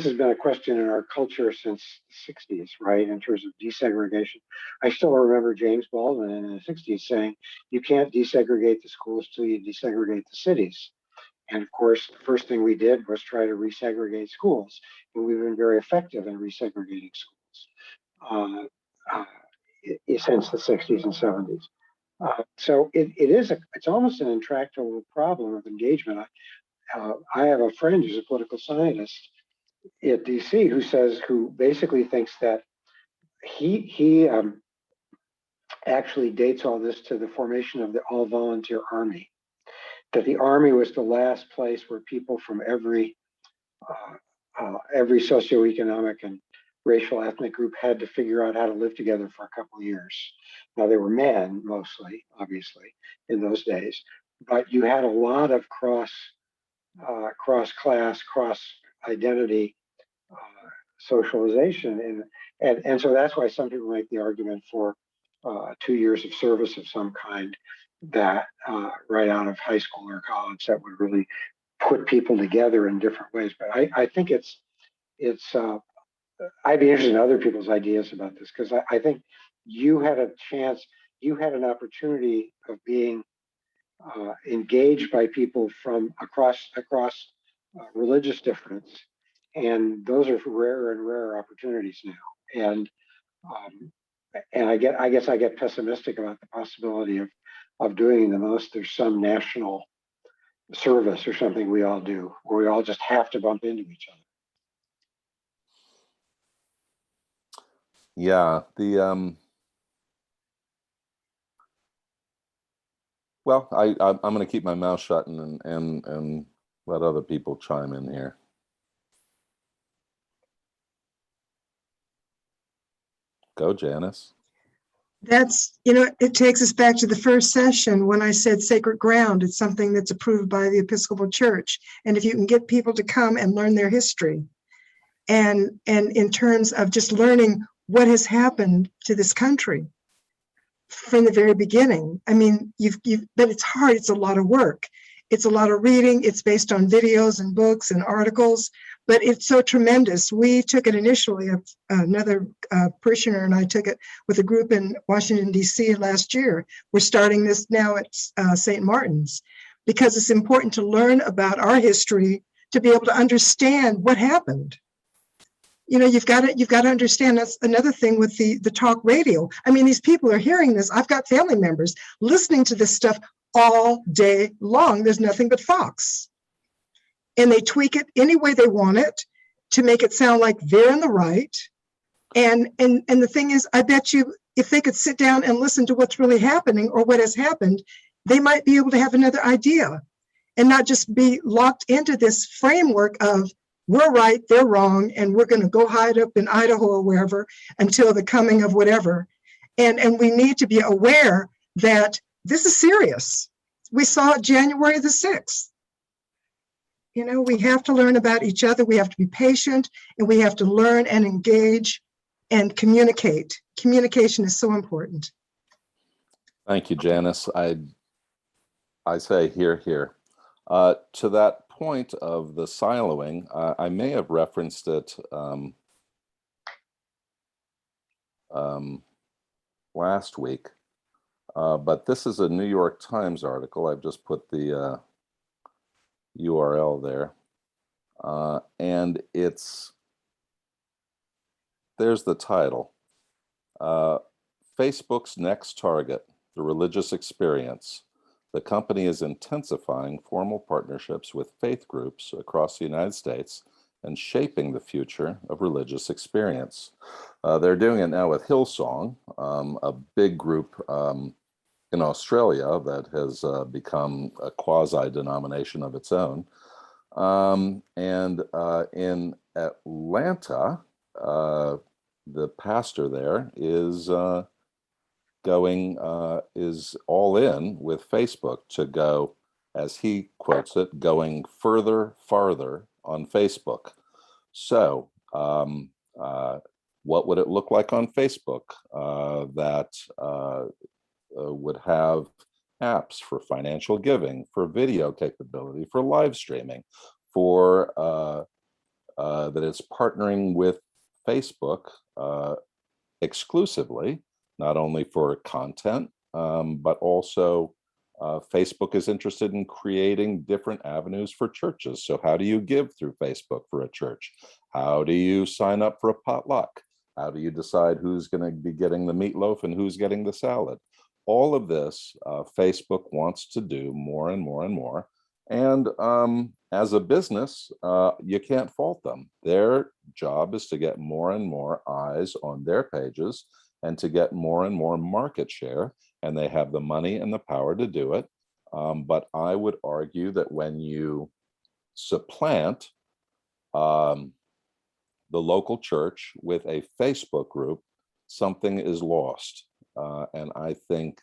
Speaker 2: has been a question in our culture since the 60s, right, in terms of desegregation. I still remember James Baldwin in the 60s saying, you can't desegregate the schools till you desegregate the cities. And of course, the first thing we did was try to resegregate schools. And we've been very effective in resegregating schools since the 60s and 70s. So it's almost an intractable problem of engagement. I have a friend who's a political scientist at DC who basically thinks that he actually dates all this to the formation of the all-volunteer army. That the army was the last place where people from every socioeconomic and racial ethnic group had to figure out how to live together for a couple of years. Now they were men mostly, obviously, in those days, but you had a lot of cross class, cross identity socialization, and so that's why some people make the argument for 2 years of service of some kind that right out of high school or college that would really put people together in different ways. But I think it's I'd be interested in other people's ideas about this because I think you had a chance, you had an opportunity of being engaged by people from across religious difference, and those are rarer and rarer opportunities now. Um, and I guess I get pessimistic about the possibility of doing the most. There's some national service or something we all do, where we all just have to bump into each other.
Speaker 1: Yeah, well, I'm going to keep my mouth shut and let other people chime in here. Go, Janice.
Speaker 3: That's, it takes us back to the first session when I said sacred ground. It's something that's approved by the Episcopal Church. And if you can get people to come and learn their history, and in terms of just learning what has happened to this country from the very beginning. I mean, but it's hard. It's a lot of work. It's a lot of reading. It's based on videos and books and articles, but it's so tremendous. We took it initially, another parishioner and I took it with a group in Washington, D.C. last year. We're starting this now at St. Martin's because it's important to learn about our history to be able to understand what happened. You've got to understand. That's another thing with the talk radio. I mean, these people are hearing this. I've got family members listening to this stuff all day long. There's nothing but Fox. And they tweak it any way they want it to make it sound like they're in the right. And the thing is, I bet you if they could sit down and listen to what's really happening or what has happened, they might be able to have another idea and not just be locked into this framework of we're right, they're wrong, and we're going to go hide up in Idaho or wherever until the coming of whatever. And we need to be aware that this is serious. We saw it January the 6th. We have to learn about each other. We have to be patient, and we have to learn and engage and communicate. Communication is so important.
Speaker 1: Thank you, Janice. I say here. To that point of the siloing, I may have referenced it last week, but this is a New York Times article. I've just put the URL there, and there's the title, Facebook's next target, the religious experience. The company is intensifying formal partnerships with faith groups across the United States and shaping the future of religious experience. They're doing it now with Hillsong, a big group in Australia that has become a quasi-denomination of its own. And in Atlanta, the pastor there is all in with Facebook to go, as he quotes it, going farther on Facebook. So what would it look like on Facebook that would have apps for financial giving, for video capability, for live streaming, for that it's partnering with Facebook exclusively, not only for content, but also Facebook is interested in creating different avenues for churches. So how do you give through Facebook for a church? How do you sign up for a potluck? How do you decide who's going to be getting the meatloaf and who's getting the salad? All of this, Facebook wants to do more and more and more. And as a business, you can't fault them. Their job is to get more and more eyes on their pages and to get more and more market share. And they have the money and the power to do it. But I would argue that when you supplant um, the local church with a Facebook group, something is lost. And I think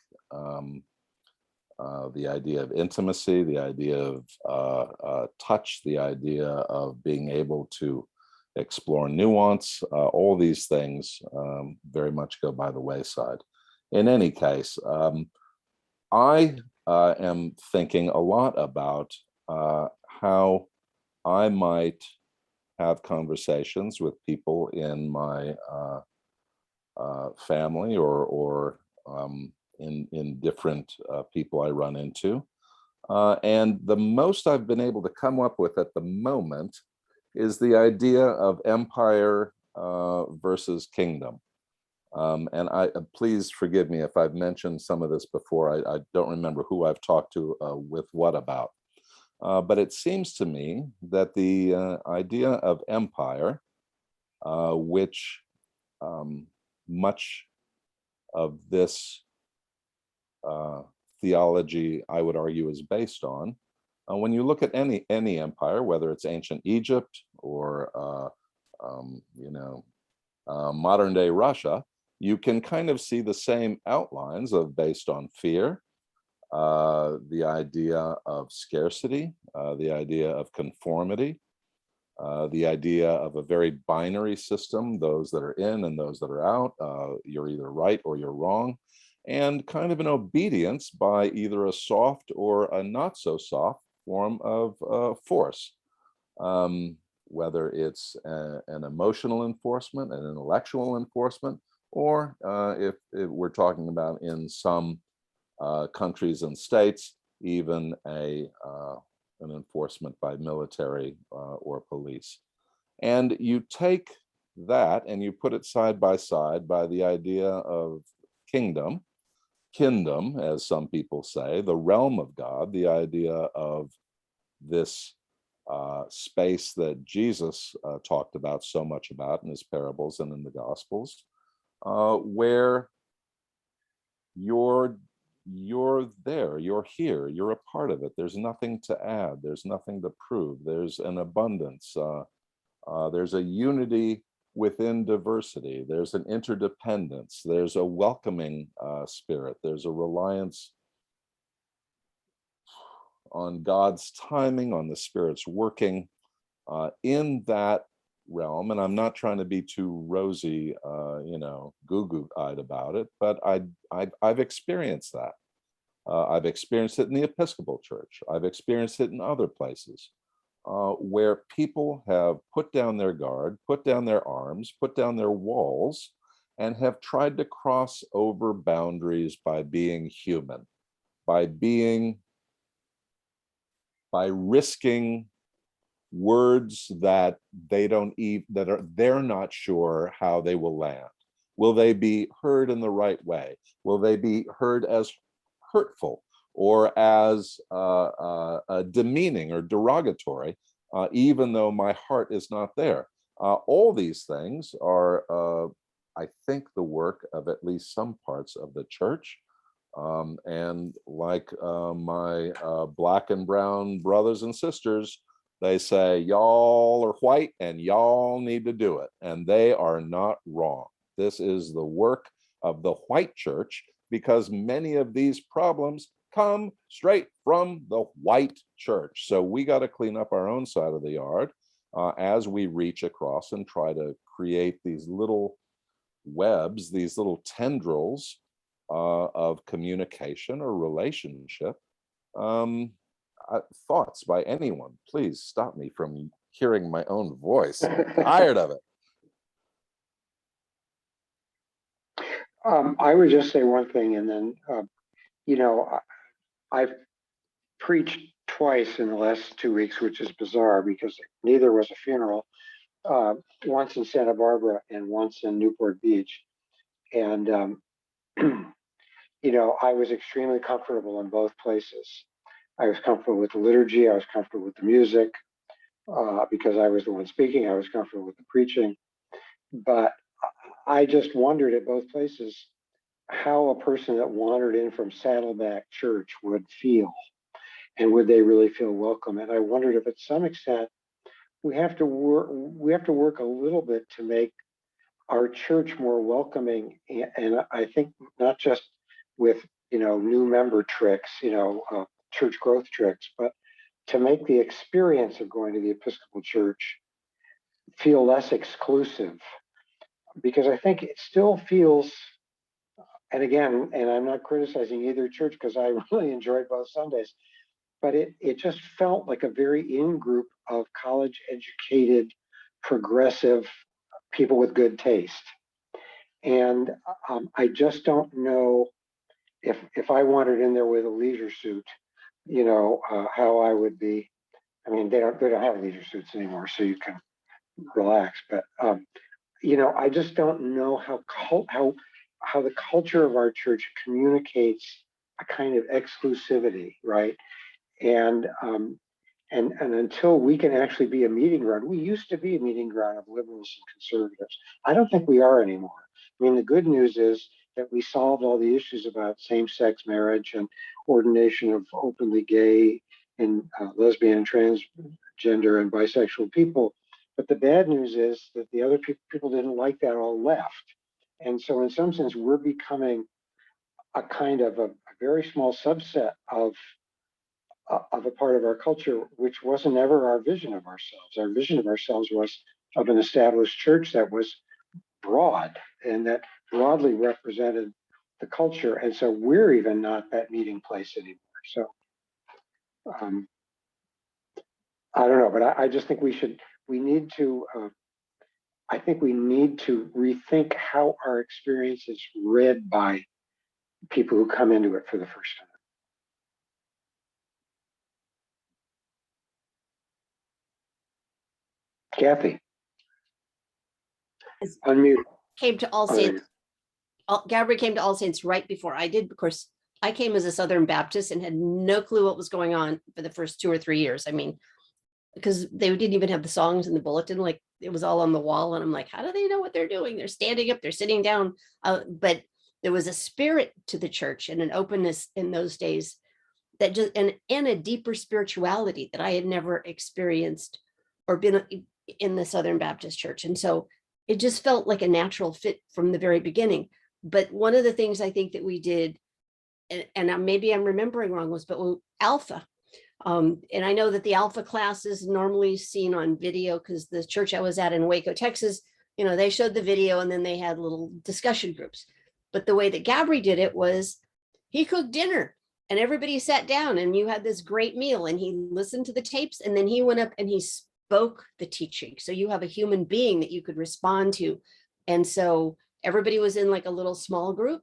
Speaker 1: the idea of intimacy, the idea of touch, the idea of being able to explore nuance, all these things very much go by the wayside. In any case, I am thinking a lot about how I might have conversations with people in my family or in different people I run into. And the most I've been able to come up with at the moment is the idea of empire versus kingdom. And please forgive me if I've mentioned some of this before. I don't remember who I've talked to with what about. But it seems to me that the idea of empire, which much of this theology, I would argue, is based on. When you look at any empire, whether it's ancient Egypt or modern day Russia, you can kind of see the same outlines of based on fear, the idea of scarcity, the idea of conformity, the idea of a very binary system, those that are in and those that are out, you're either right or you're wrong, and kind of an obedience by either a soft or a not so soft form of force. Whether it's an emotional enforcement, an intellectual enforcement, or if we're talking about in some countries and states, even an enforcement by military or police. And you take that and you put it side by the idea of kingdom, as some people say, the realm of God, the idea of this space that Jesus talked about so much about in his parables and in the Gospels, where you're there, you're here, you're a part of it. There's nothing to add, there's nothing to prove, there's an abundance, there's a unity within diversity, there's an interdependence, there's a welcoming spirit, there's a reliance on God's timing, on the Spirit's working in that realm. And I'm not trying to be too rosy, goo-goo-eyed about it, but I've experienced that. I've experienced it in the Episcopal Church. I've experienced it in other places where people have put down their guard, put down their arms, put down their walls, and have tried to cross over boundaries by being human, by risking words that they're not sure how they will land. Will they be heard in the right way? Will they be heard as hurtful or as demeaning or derogatory, even though my heart is not there? All these things are, I think, the work of at least some parts of the church. And like my black and brown brothers and sisters, they say, y'all are white and y'all need to do it. And they are not wrong. This is the work of the white church because many of these problems come straight from the white church. So we got to clean up our own side of the yard as we reach across and try to create these little webs, these little tendrils of communication or relationship. Thoughts by anyone, please stop me from hearing my own voice. I'm tired of it.
Speaker 2: I would just say one thing, and then, I've preached twice in the last 2 weeks, which is bizarre because neither was a funeral, once in Santa Barbara and once in Newport Beach. And, I was extremely comfortable in both places. I was comfortable with the liturgy. I was comfortable with the music because I was the one speaking. I was comfortable with the preaching. But I just wondered at both places how a person that wandered in from Saddleback Church would feel, and would they really feel welcome? And I wondered if, at some extent, we have to work a little bit to make our church more welcoming. And I think not just with new member tricks, church growth tricks, but to make the experience of going to the Episcopal Church feel less exclusive, because I think it still feels, and again, and I'm not criticizing either church because I really enjoyed both Sundays, but it just felt like a very in group of college educated, progressive people with good taste. And I just don't know if I wandered in there with a leisure suit, how I would be. I mean, they don't have leisure suits anymore, so you can relax. But I just don't know how the culture of our church communicates a kind of exclusivity, right? And and until we can actually be a meeting ground, we used to be a meeting ground of liberals and conservatives. I don't think we are anymore. I mean, the good news is that we solved all the issues about same-sex marriage and ordination of openly gay and lesbian and transgender and bisexual people. But the bad news is that the other people didn't like that, all left. And so in some sense, we're becoming a kind of a very small subset of a part of our culture, which wasn't ever our vision of ourselves. Our vision of ourselves was of an established church that was broad and that broadly represented the culture. And so we're even not that meeting place anymore. So I don't know, but I just think we need to, I think we need to rethink how our experience is read by people who come into it for the first time. Kathy, unmute.
Speaker 5: Came to All Saints. Gabrielle came to All Saints right before I did. Of course, I came as a Southern Baptist and had no clue what was going on for the first 2 or 3 years. I mean, because they didn't even have the songs in the bulletin, like it was all on the wall. And I'm like, how do they know what they're doing? They're standing up, they're sitting down. But there was a spirit to the church and an openness in those days that just, and a deeper spirituality that I had never experienced or been in the Southern Baptist church. And so it just felt like a natural fit from the very beginning. But one of the things I think that we did, and maybe I'm remembering wrong, was Alpha. And I know that the Alpha class is normally seen on video because the church I was at in Waco, Texas, they showed the video and then they had little discussion groups. But the way that Gabri did it was he cooked dinner and everybody sat down and you had this great meal and he listened to the tapes and then he went up and he spoke the teaching. So you have a human being that you could respond to. And so everybody was in like a little small group.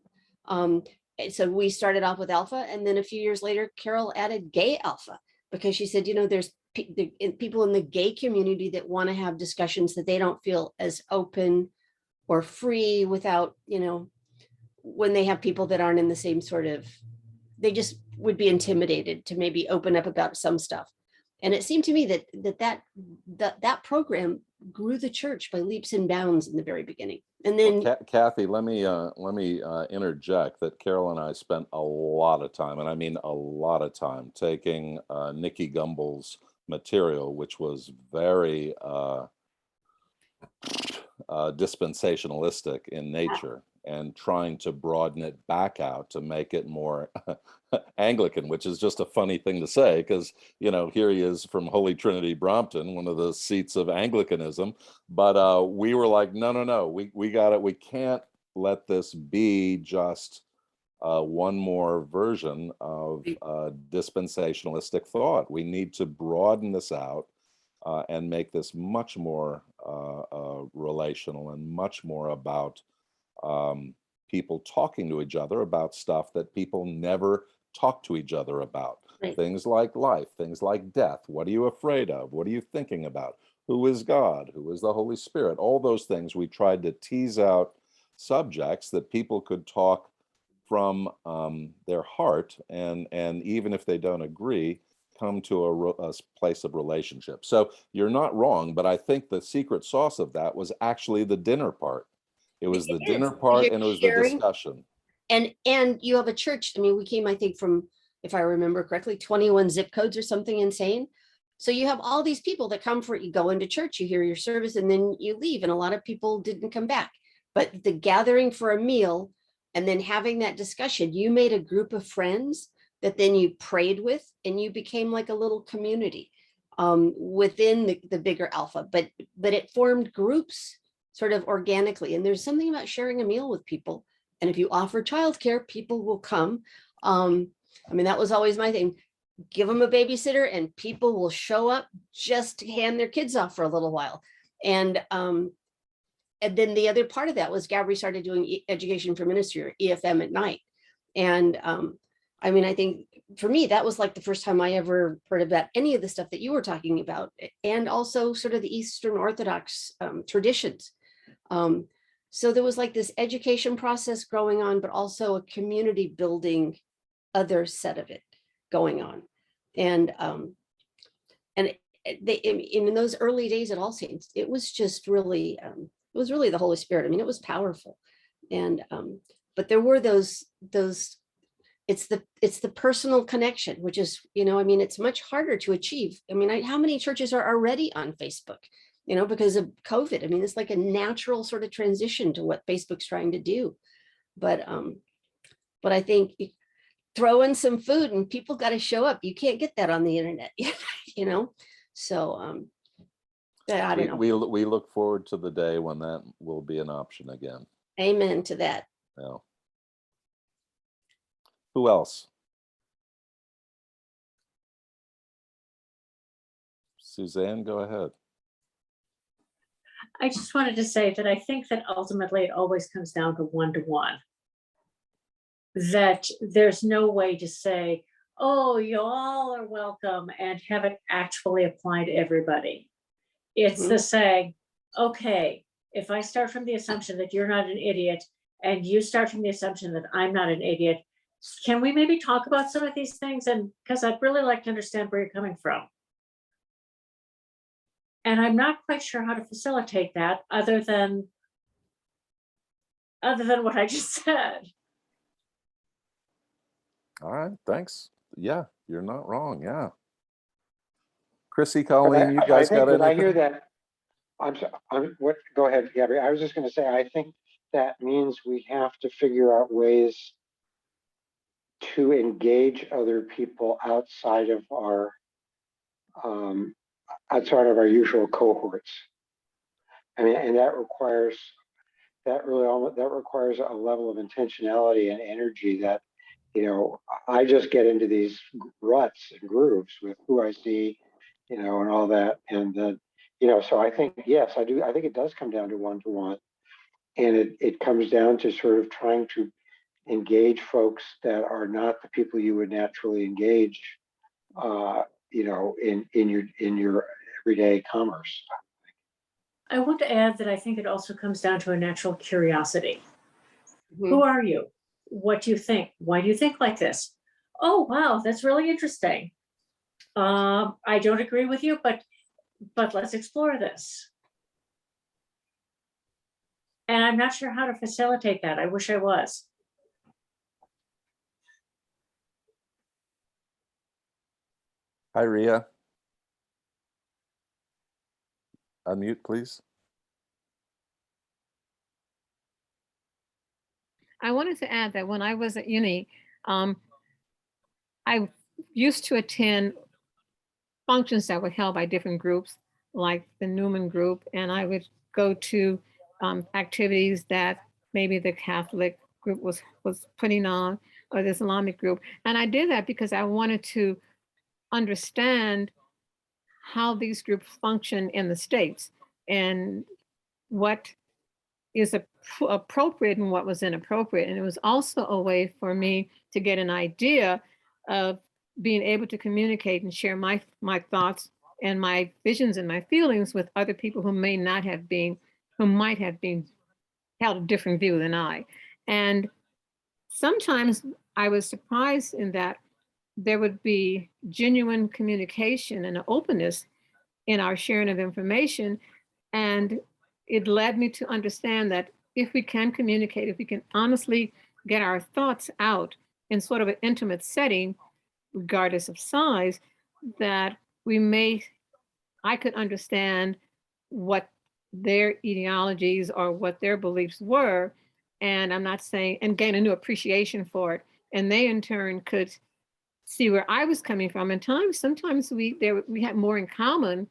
Speaker 5: So we started off with Alpha, and then a few years later, Carol added Gay Alpha because she said, there's people in the gay community that want to have discussions that they don't feel as open or free without, when they have people that aren't in the same sort of, they just would be intimidated to maybe open up about some stuff. And it seemed to me that program grew the church by leaps and bounds in the very beginning. And then
Speaker 1: Kathy, let me interject that Carol and I spent a lot of time, and I mean a lot of time, taking Nikki Gumbel's material, which was very dispensationalistic in nature, and trying to broaden it back out to make it more Anglican, which is just a funny thing to say because, here he is from Holy Trinity Brompton, one of the seats of Anglicanism. But we were like, no, we got it. We can't let this be just one more version of dispensationalistic thought. We need to broaden this out and make this much more relational and much more about people talking to each other about stuff that people never talk to each other about.
Speaker 5: Right.
Speaker 1: Things like life, things like death. What are you afraid of? What are you thinking about? Who is God? Who is the Holy Spirit? All those things. We tried to tease out subjects that people could talk from their heart, and even if they don't agree, come to a place of relationship. So you're not wrong, but I think the secret sauce of that was actually the dinner part. It was the
Speaker 5: It
Speaker 1: dinner
Speaker 5: is.
Speaker 1: part
Speaker 5: You're
Speaker 1: and it was the
Speaker 5: sharing.
Speaker 1: discussion.
Speaker 5: And you have a church. I mean, we came, I think, from, if I remember correctly, 21 zip codes or something insane. So you have all these people that come for it. You go into church, you hear your service, and then you leave. And a lot of people didn't come back. But the gathering for a meal and then having that discussion, you made a group of friends that then you prayed with, and you became like a little community within the bigger alpha. But it formed groups sort of organically. And there's something about sharing a meal with people. And if you offer childcare, people will come. I mean, that was always my thing. Give them a babysitter and people will show up just to hand their kids off for a little while. And then the other part of that was Gabby started doing education for ministry, or EFM at night. And I mean, I think for me, that was like the first time I ever heard about any of the stuff that you were talking about, and also sort of the Eastern Orthodox traditions. So there was like this education process going on, but also a community building other set of it going on. And they, in those early days at All Saints, it was just really, it was really the Holy Spirit. I mean, it was powerful. And, but there were those, it's the personal connection, which is, you know, I mean, it's much harder to achieve. I mean, how many churches are already on Facebook, you know, because of COVID? I mean, it's like a natural sort of transition to what Facebook's trying to do. But I think throw in some food and people got to show up. You can't get that on the internet, you know? So I don't know.
Speaker 1: We look forward to the day when that will be an option again.
Speaker 5: Amen to that.
Speaker 1: Yeah. Who else? Suzanne, go ahead.
Speaker 6: I just wanted to say that I think that ultimately it always comes down to one-to-one. That there's no way to say, oh, you all are welcome, and have it actually apply to everybody. It's the saying, okay, if I start from the assumption that you're not an idiot, and you start from the assumption that I'm not an idiot, can we maybe talk about some of these things? And because I'd really like to understand where you're coming from. And I'm not quite sure how to facilitate that other than what I just said.
Speaker 1: All right, thanks. Yeah, you're not wrong. Yeah. Chrissy, Colleen, you guys got anything?
Speaker 2: I hear that. Go ahead, Gabby. I was just going to say, I think that means we have to figure out ways to engage other people outside of our usual cohorts. I mean, and that requires a level of intentionality and energy that, you know, I just get into these ruts and grooves with who I see, you know, and all that. And then, you know, so I think, yes, I do. I think it does come down to one-to-one. And it comes down to sort of trying to engage folks that are not the people you would naturally engage, you know, in your everyday commerce.
Speaker 6: I want to add that I think it also comes down to a natural curiosity.
Speaker 5: Mhm.
Speaker 6: Who are you? What do you think? Why do you think like this? Oh, wow, that's really interesting. I don't agree with you, but let's explore this. And I'm not sure how to facilitate that. I wish I was.
Speaker 1: Hi, Ria. Unmute, please.
Speaker 7: I wanted to add that when I was at uni, I used to attend functions that were held by different groups, like the Newman group, and I would go to activities that maybe the Catholic group was putting on, or the Islamic group. And I did that because I wanted to understand how these groups function in the States and what is appropriate and what was inappropriate. And it was also a way for me to get an idea of being able to communicate and share my thoughts and my visions and my feelings with other people who might have been held a different view than I. And sometimes I was surprised in that there would be genuine communication and openness in our sharing of information. And it led me to understand that if we can communicate, if we can honestly get our thoughts out in sort of an intimate setting, regardless of size, that I could understand what their ideologies or what their beliefs were. And I'm not saying, and gain a new appreciation for it. And they in turn could see where I was coming from. And sometimes we had more in common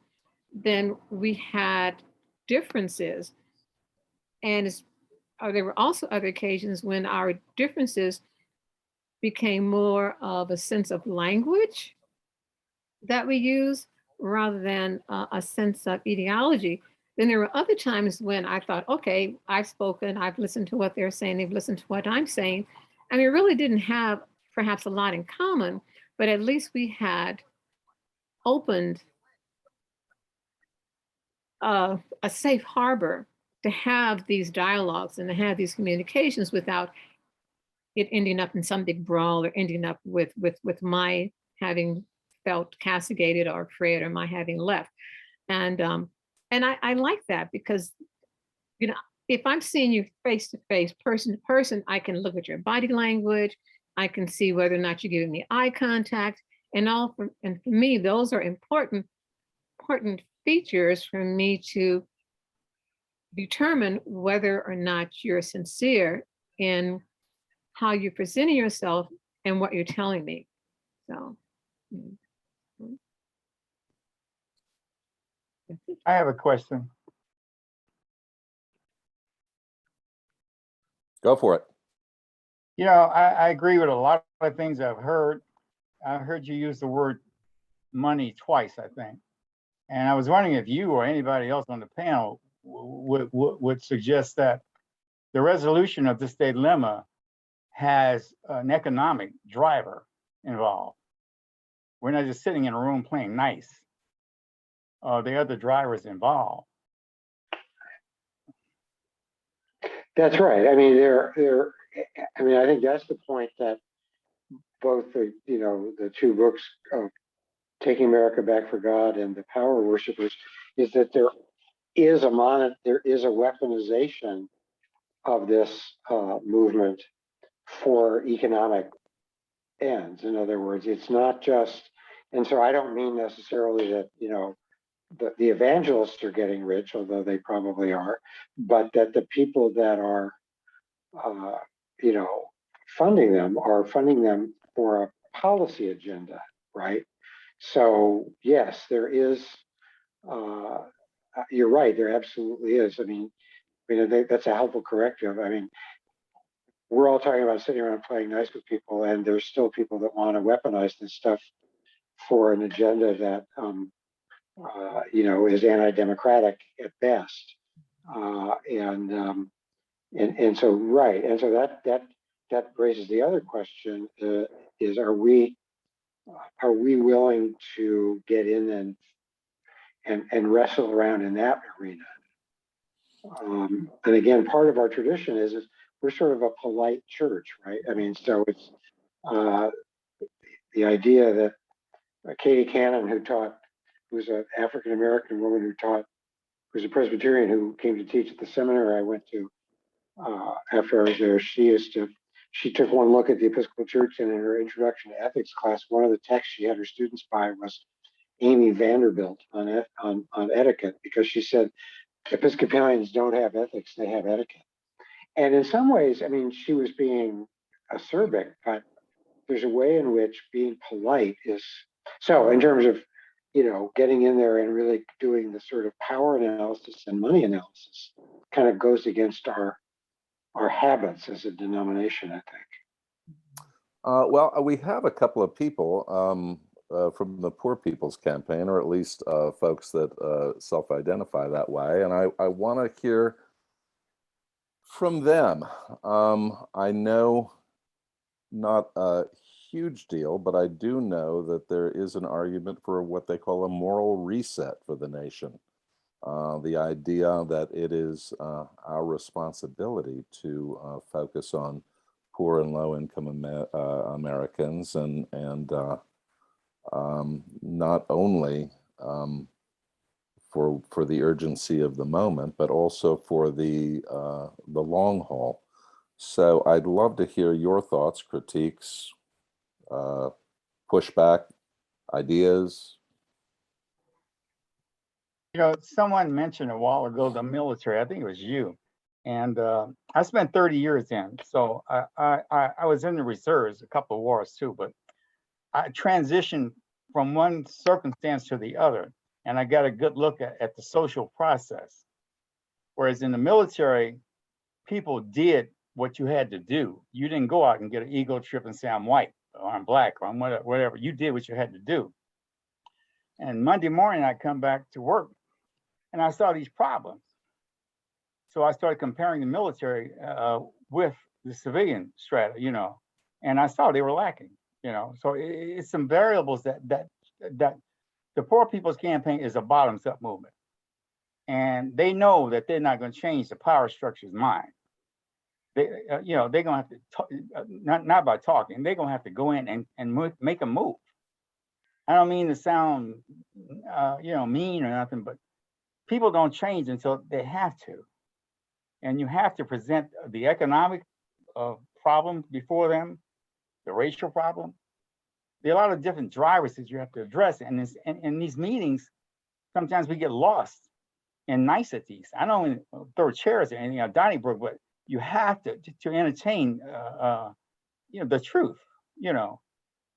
Speaker 7: than we had differences. And there were also other occasions when our differences became more of a sense of language that we use rather than a sense of ideology. Then there were other times when I thought, okay, I've spoken, I've listened to what they're saying, they've listened to what I'm saying. And we really didn't have perhaps a lot in common, but at least we had opened a safe harbor to have these dialogues and to have these communications without it ending up in some big brawl or ending up with my having felt castigated or afraid or my having left. And I like that because, you know, if I'm seeing you face to face, person to person, I can look at your body language. I can see whether or not you're giving me eye contact, and for me, those are important features for me to determine whether or not you're sincere in how you're presenting yourself and what you're telling me. So.
Speaker 8: I have a question.
Speaker 1: Go for it.
Speaker 8: You know, I agree with a lot of things I've heard. I heard you use the word money twice, I think. And I was wondering if you or anybody else on the panel would suggest that the resolution of this dilemma has an economic driver involved. We're not just sitting in a room playing nice. The other drivers involved.
Speaker 2: That's right. I mean, I think that's the point that both the two books of Taking America Back for God and The Power Worshippers is that there is a weaponization of this movement for economic ends. In other words, it's not just, and so I don't mean necessarily that, the evangelists are getting rich, although they probably are, but that the people that are, funding them are funding them for a policy agenda, right? So yes, there is, you're right, there absolutely is. I mean, that's a helpful corrective. I mean, we're all talking about sitting around playing nice with people, and there's still people that want to weaponize this stuff for an agenda that is anti-democratic at best. And so right, and so that raises the other question: is are we willing to get in and wrestle around in that arena? And again, part of our tradition is we're sort of a polite church, right? I mean, so it's the idea that Katie Cannon, who's an African American woman who's a Presbyterian who came to teach at the seminary I went to after I was there. She took one look at the Episcopal Church, and in her introduction to ethics class, one of the texts she had her students buy was Amy Vanderbilt on etiquette, because she said Episcopalians don't have ethics, they have etiquette. And in some ways, I mean, she was being acerbic, but there's a way in which being polite is, so in terms of, getting in there and really doing the sort of power analysis and money analysis kind of goes against our habits as a denomination, I think.
Speaker 1: Well, we have a couple of people from the Poor People's Campaign, or at least folks that self-identify that way. And I want to hear from them. I know not a huge deal, but I do know that there is an argument for what they call a moral reset for the nation. The idea that it is our responsibility to focus on poor and low income Americans, and not only for the urgency of the moment, but also for the long haul. So I'd love to hear your thoughts, critiques, pushback, ideas.
Speaker 8: You know, someone mentioned a while ago the military. I think it was you. And I spent 30 years in. So I was in the reserves, a couple of wars too, but I transitioned from one circumstance to the other. And I got a good look at the social process. Whereas in the military, people did what you had to do. You didn't go out and get an ego trip and say, I'm white or I'm black or I'm whatever. You did what you had to do. And Monday morning, I come back to work and I saw these problems. So I started comparing the military with the civilian strata, you know, and I saw they were lacking, you know. So it's some variables that the Poor People's Campaign is a bottoms-up movement, and they know that they're not going to change the power structure's mind. They, you know, they're going to have to talk, not by talking. They're going to have to go in and make a move. I don't mean to sound, you know, mean or nothing, but people don't change until they have to. And you have to present the economic problem before them, the racial problem. There are a lot of different drivers that you have to address. And in these meetings, sometimes we get lost in niceties. I don't even throw chairs or anything at Donnybrook, but you have to entertain, you know, the truth, you know,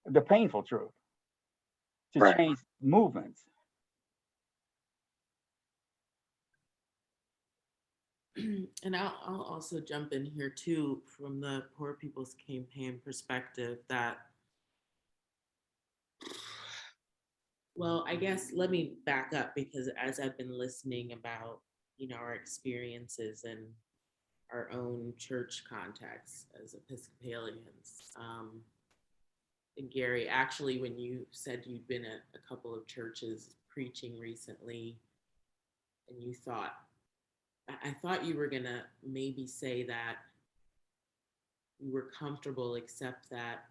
Speaker 8: the painful truth, to
Speaker 2: Right.
Speaker 8: change movements.
Speaker 9: And I'll also jump in here too from the Poor People's Campaign perspective that, well, I guess let me back up, because as I've been listening about, you know, our experiences in our own church context as Episcopalians, and Gary, actually, when you said you'd been at a couple of churches preaching recently, and you thought, I thought you were gonna maybe say that you were comfortable, except that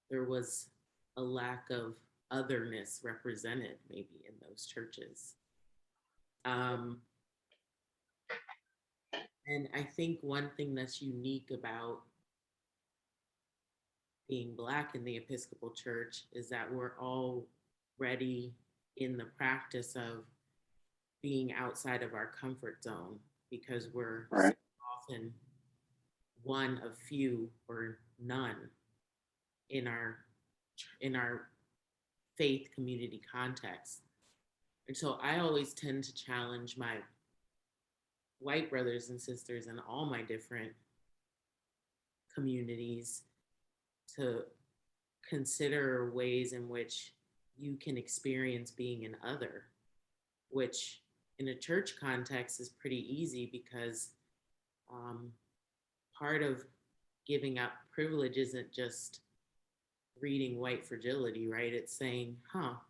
Speaker 9: there was a lack of otherness represented maybe in those churches. And I think one thing that's unique about being Black in the Episcopal Church is that we're already in the practice of being outside of our comfort zone, because we're so
Speaker 2: Right.
Speaker 9: often one of few or none in our faith community context. And so I always tend to challenge my white brothers and sisters in all my different communities to consider ways in which you can experience being an other, which in a church context is pretty easy, because part of giving up privilege isn't just reading white fragility, right? It's saying,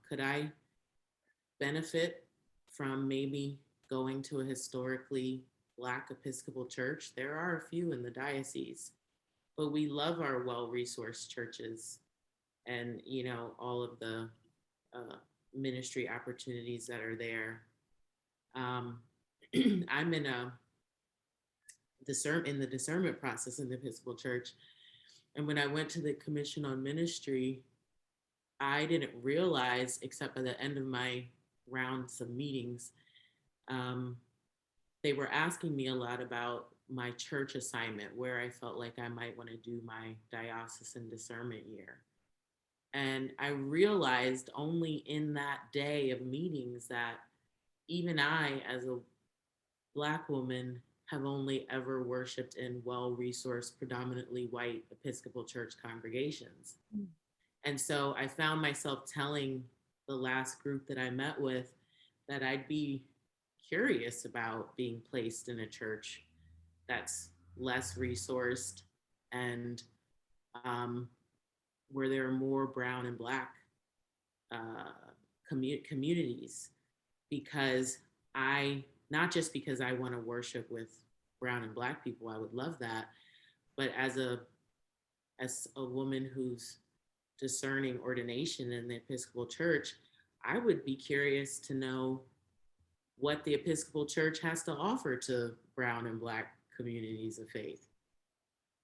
Speaker 9: could I benefit from maybe going to a historically Black Episcopal church? There are a few in the diocese, but we love our well-resourced churches and, you know, all of the ministry opportunities that are there. I'm in the discernment process in the Episcopal Church. And when I went to the Commission on Ministry, I didn't realize, except by the end of my rounds of meetings, they were asking me a lot about my church assignment, where I felt like I might want to do my diocesan discernment year. And I realized only in that day of meetings that even I, as a Black woman, have only ever worshiped in well-resourced, predominantly white Episcopal church congregations. And so I found myself telling the last group that I met with that I'd be curious about being placed in a church that's less resourced and where there are more brown and Black communities, because not just because I want to worship with brown and Black people, I would love that, But as a woman who's discerning ordination in the Episcopal Church, I would be curious to know what the Episcopal Church has to offer to brown and Black communities of faith.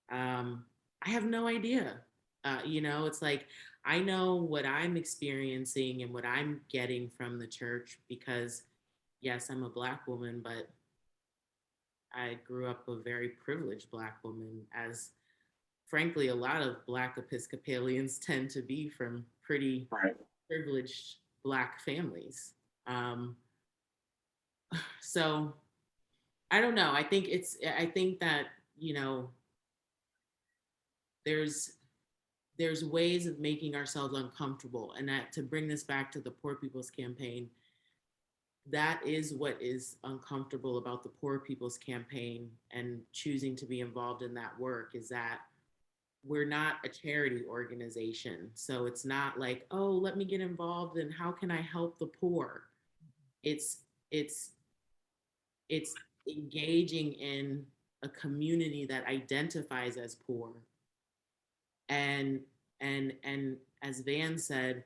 Speaker 9: I have no idea. It's like I know what I'm experiencing and what I'm getting from the church because, yes, I'm a Black woman, but I grew up a very privileged Black woman, as frankly, a lot of Black Episcopalians tend to be from pretty
Speaker 2: Right.
Speaker 9: privileged Black families. So I don't know. I think that, there's ways of making ourselves uncomfortable. And that, to bring this back to the Poor People's Campaign, that is what is uncomfortable about the Poor People's Campaign and choosing to be involved in that work, is that we're not a charity organization. So it's not like, oh, let me get involved and how can I help the poor? It's engaging in a community that identifies as poor. And as Van said,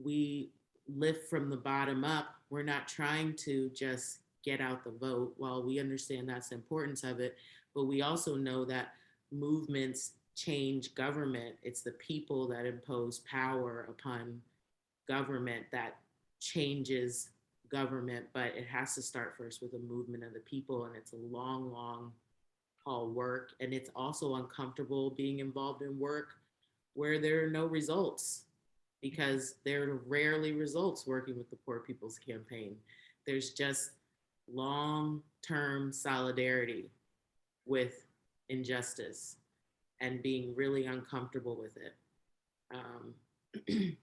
Speaker 9: we lift from the bottom up. We're not trying to just get out the vote. While we understand that's the importance of it, but we also know that movements change government. It's the people that impose power upon government that changes government, but it has to start first with a movement of the people. And it's a long, long haul work. And it's also uncomfortable being involved in work where there are no results, because there are rarely results working with the Poor People's Campaign. There's just long-term solidarity with injustice and being really uncomfortable with it.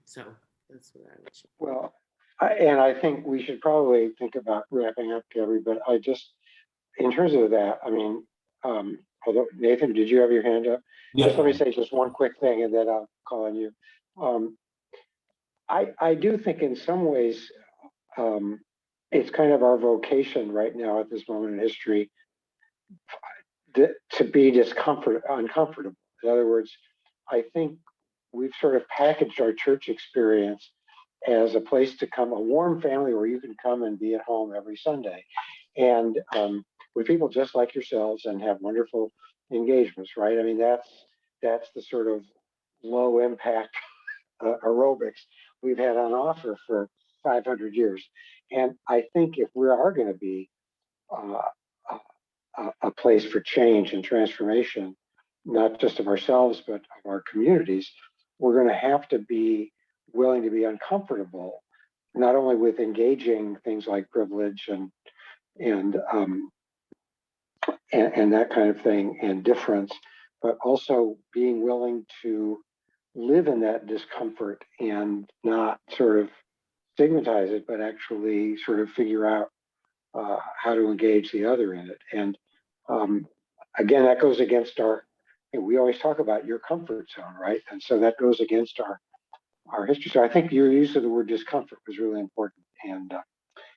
Speaker 9: So that's what I would share.
Speaker 2: Well, and I think we should probably think about wrapping up, Gabby, but I just, in terms of that, I mean, although Nathan, did you have your hand up?
Speaker 4: Yeah.
Speaker 2: Just let me say just one quick thing and then I'll call on you. I do think in some ways, it's kind of our vocation right now at this moment in history to be uncomfortable. In other words, I think we've sort of packaged our church experience as a place to come, a warm family where you can come and be at home every Sunday. And with people just like yourselves and have wonderful engagements, right? I mean, that's the sort of low impact aerobics we've had on offer for 500 years. And I think if we are going to be a place for change and transformation, not just of ourselves, but of our communities, we're going to have to be willing to be uncomfortable, not only with engaging things like privilege and that kind of thing and difference, but also being willing to live in that discomfort and not sort of stigmatize it, but actually sort of figure out how to engage the other in it. And again, that goes against we always talk about your comfort zone, right? And so that goes against our history. So I think your use of the word discomfort was really important. And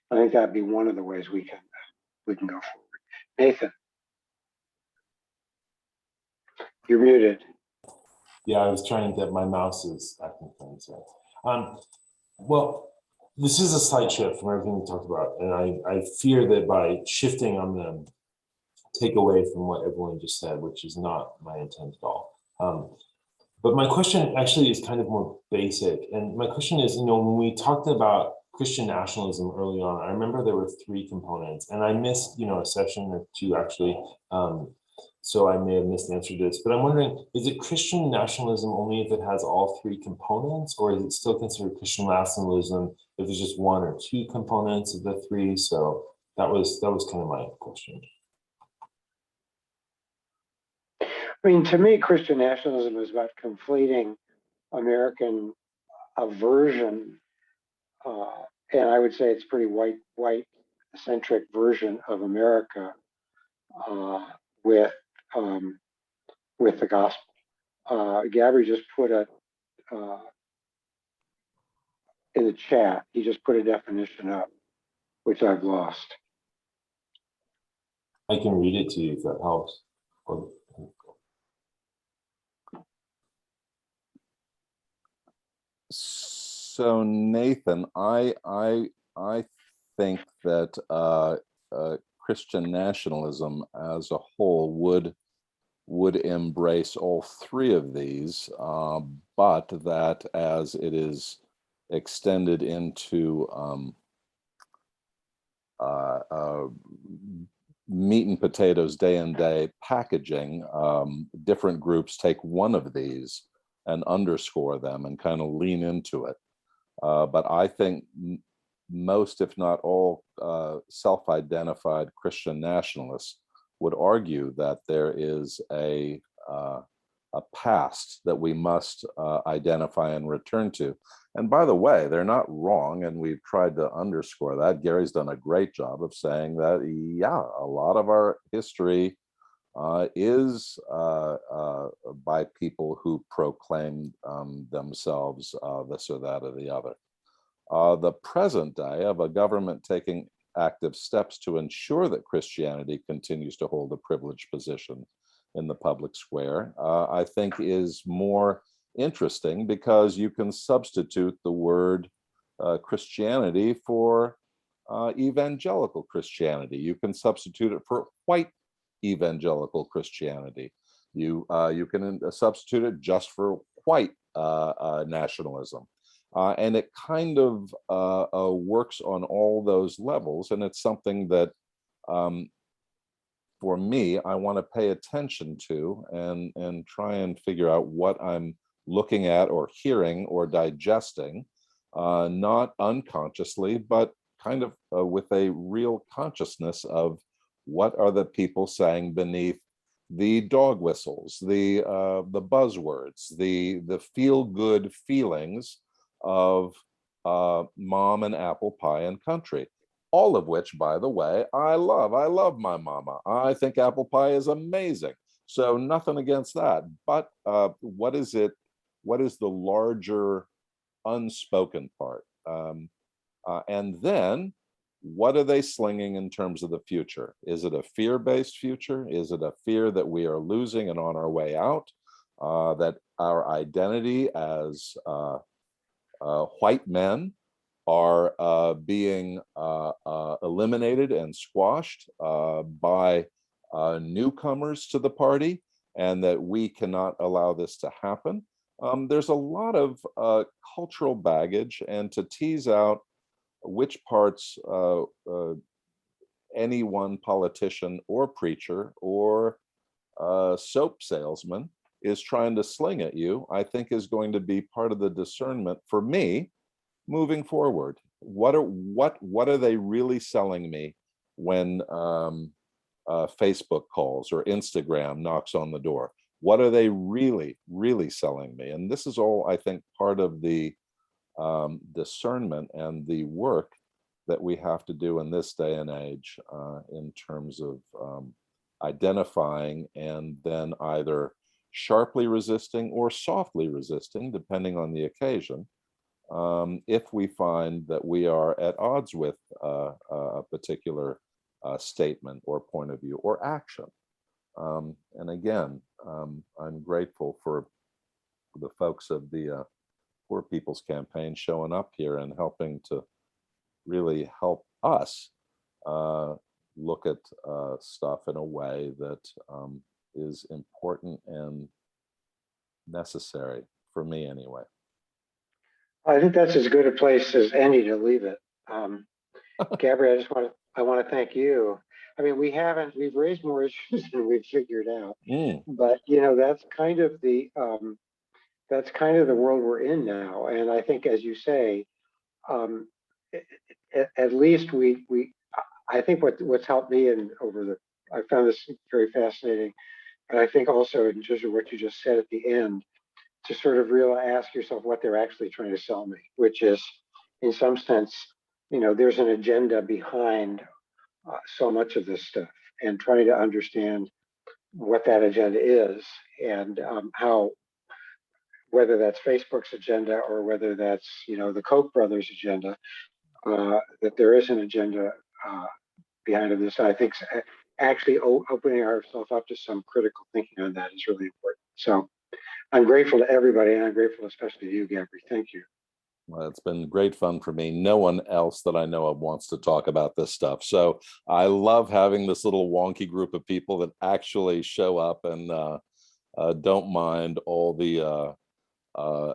Speaker 2: I think that'd be one of the ways we can go forward. Nathan, you're muted.
Speaker 4: Yeah, I was trying to get my mouse is acting funny. So, well, this is a slight shift from everything we talked about, and I fear that by shifting, I'm going to take away from what everyone just said, which is not my intent at all. But my question actually is kind of more basic, and my question is, when we talked about Christian nationalism early on, I remember there were 3 components, and I missed, a session or 2 actually. So I may have missed the answer to this, but I'm wondering, is it Christian nationalism only if it has all 3 components, or is it still considered Christian nationalism if it's just 1 or 2 components of the 3? So that was kind of my question.
Speaker 2: I mean, to me, Christian nationalism is about conflating American aversion, and I would say it's pretty white-centric version of America with the gospel. Gabby just put in the chat. He just put a definition up, which I've lost.
Speaker 4: I can read it to you if that helps.
Speaker 1: So Nathan, I think that Christian nationalism as a whole would embrace all three of these, but that as it is extended into meat and potatoes day and day packaging, different groups take one of these and underscore them and kind of lean into it. But I think most, if not all, self-identified Christian nationalists would argue that there is a past that we must identify and return to. And by the way, they're not wrong, and we've tried to underscore that. Gary's done a great job of saying that, yeah, a lot of our history is by people who proclaim themselves this or that or the other. The present day of a government taking active steps to ensure that Christianity continues to hold a privileged position in the public square, I think is more interesting because you can substitute the word Christianity for evangelical Christianity. You can substitute it for white evangelical Christianity. You can substitute it just for white nationalism. And it kind of works on all those levels. And it's something that, for me, I want to pay attention to and try and figure out what I'm looking at or hearing or digesting, not unconsciously, but kind of with a real consciousness of what are the people saying beneath the dog whistles, the buzzwords, the feel-good feelings of mom and apple pie and country, all of which, by the way, I love. I love my mama. I think apple pie is amazing. So nothing against that. But what is it? What is the larger unspoken part? And then what are they slinging in terms of the future? Is it a fear-based future? Is it a fear that we are losing and on our way out? That our identity as white men are being eliminated and squashed by newcomers to the party, and that we cannot allow this to happen. There's a lot of cultural baggage, and to tease out which parts any one politician or preacher or soap salesman is trying to sling at you, I think is going to be part of the discernment for me moving forward. What are they really selling me when Facebook calls or Instagram knocks on the door? What are they really selling me? And this is all, I think, part of the discernment and the work that we have to do in this day and age in terms of identifying and then either sharply resisting or softly resisting, depending on the occasion, if we find that we are at odds with a particular statement or point of view or action. And again, I'm grateful for the folks of the Poor People's Campaign showing up here and helping to really help us look at stuff in a way that is important and necessary for me anyway.
Speaker 2: I think that's as good a place as any to leave it. Gabrielle, I want to thank you. I mean, we've raised more issues than we've figured out, but that's kind of the world we're in now. And I think, as you say, at least I think what's helped me I found this very fascinating, and I think also in terms of what you just said at the end, to sort of really ask yourself what they're actually trying to sell me, which is, in some sense, there's an agenda behind so much of this stuff, and trying to understand what that agenda is and how, whether that's Facebook's agenda or whether that's the Koch brothers' agenda, that there is an agenda behind of this. I think actually opening ourselves up to some critical thinking on that is really important. So I'm grateful to everybody, and I'm grateful especially to you, Gabby. Thank you.
Speaker 1: Well, it's been great fun for me. No one else that I know of wants to talk about this stuff. So I love having this little wonky group of people that actually show up and don't mind all the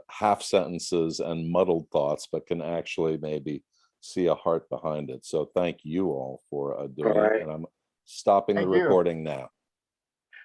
Speaker 1: half sentences and muddled thoughts, but can actually maybe see a heart behind it. So thank you all for doing
Speaker 2: All
Speaker 1: it.
Speaker 2: right.
Speaker 1: And I'm stopping the
Speaker 8: Thank you.
Speaker 1: recording now.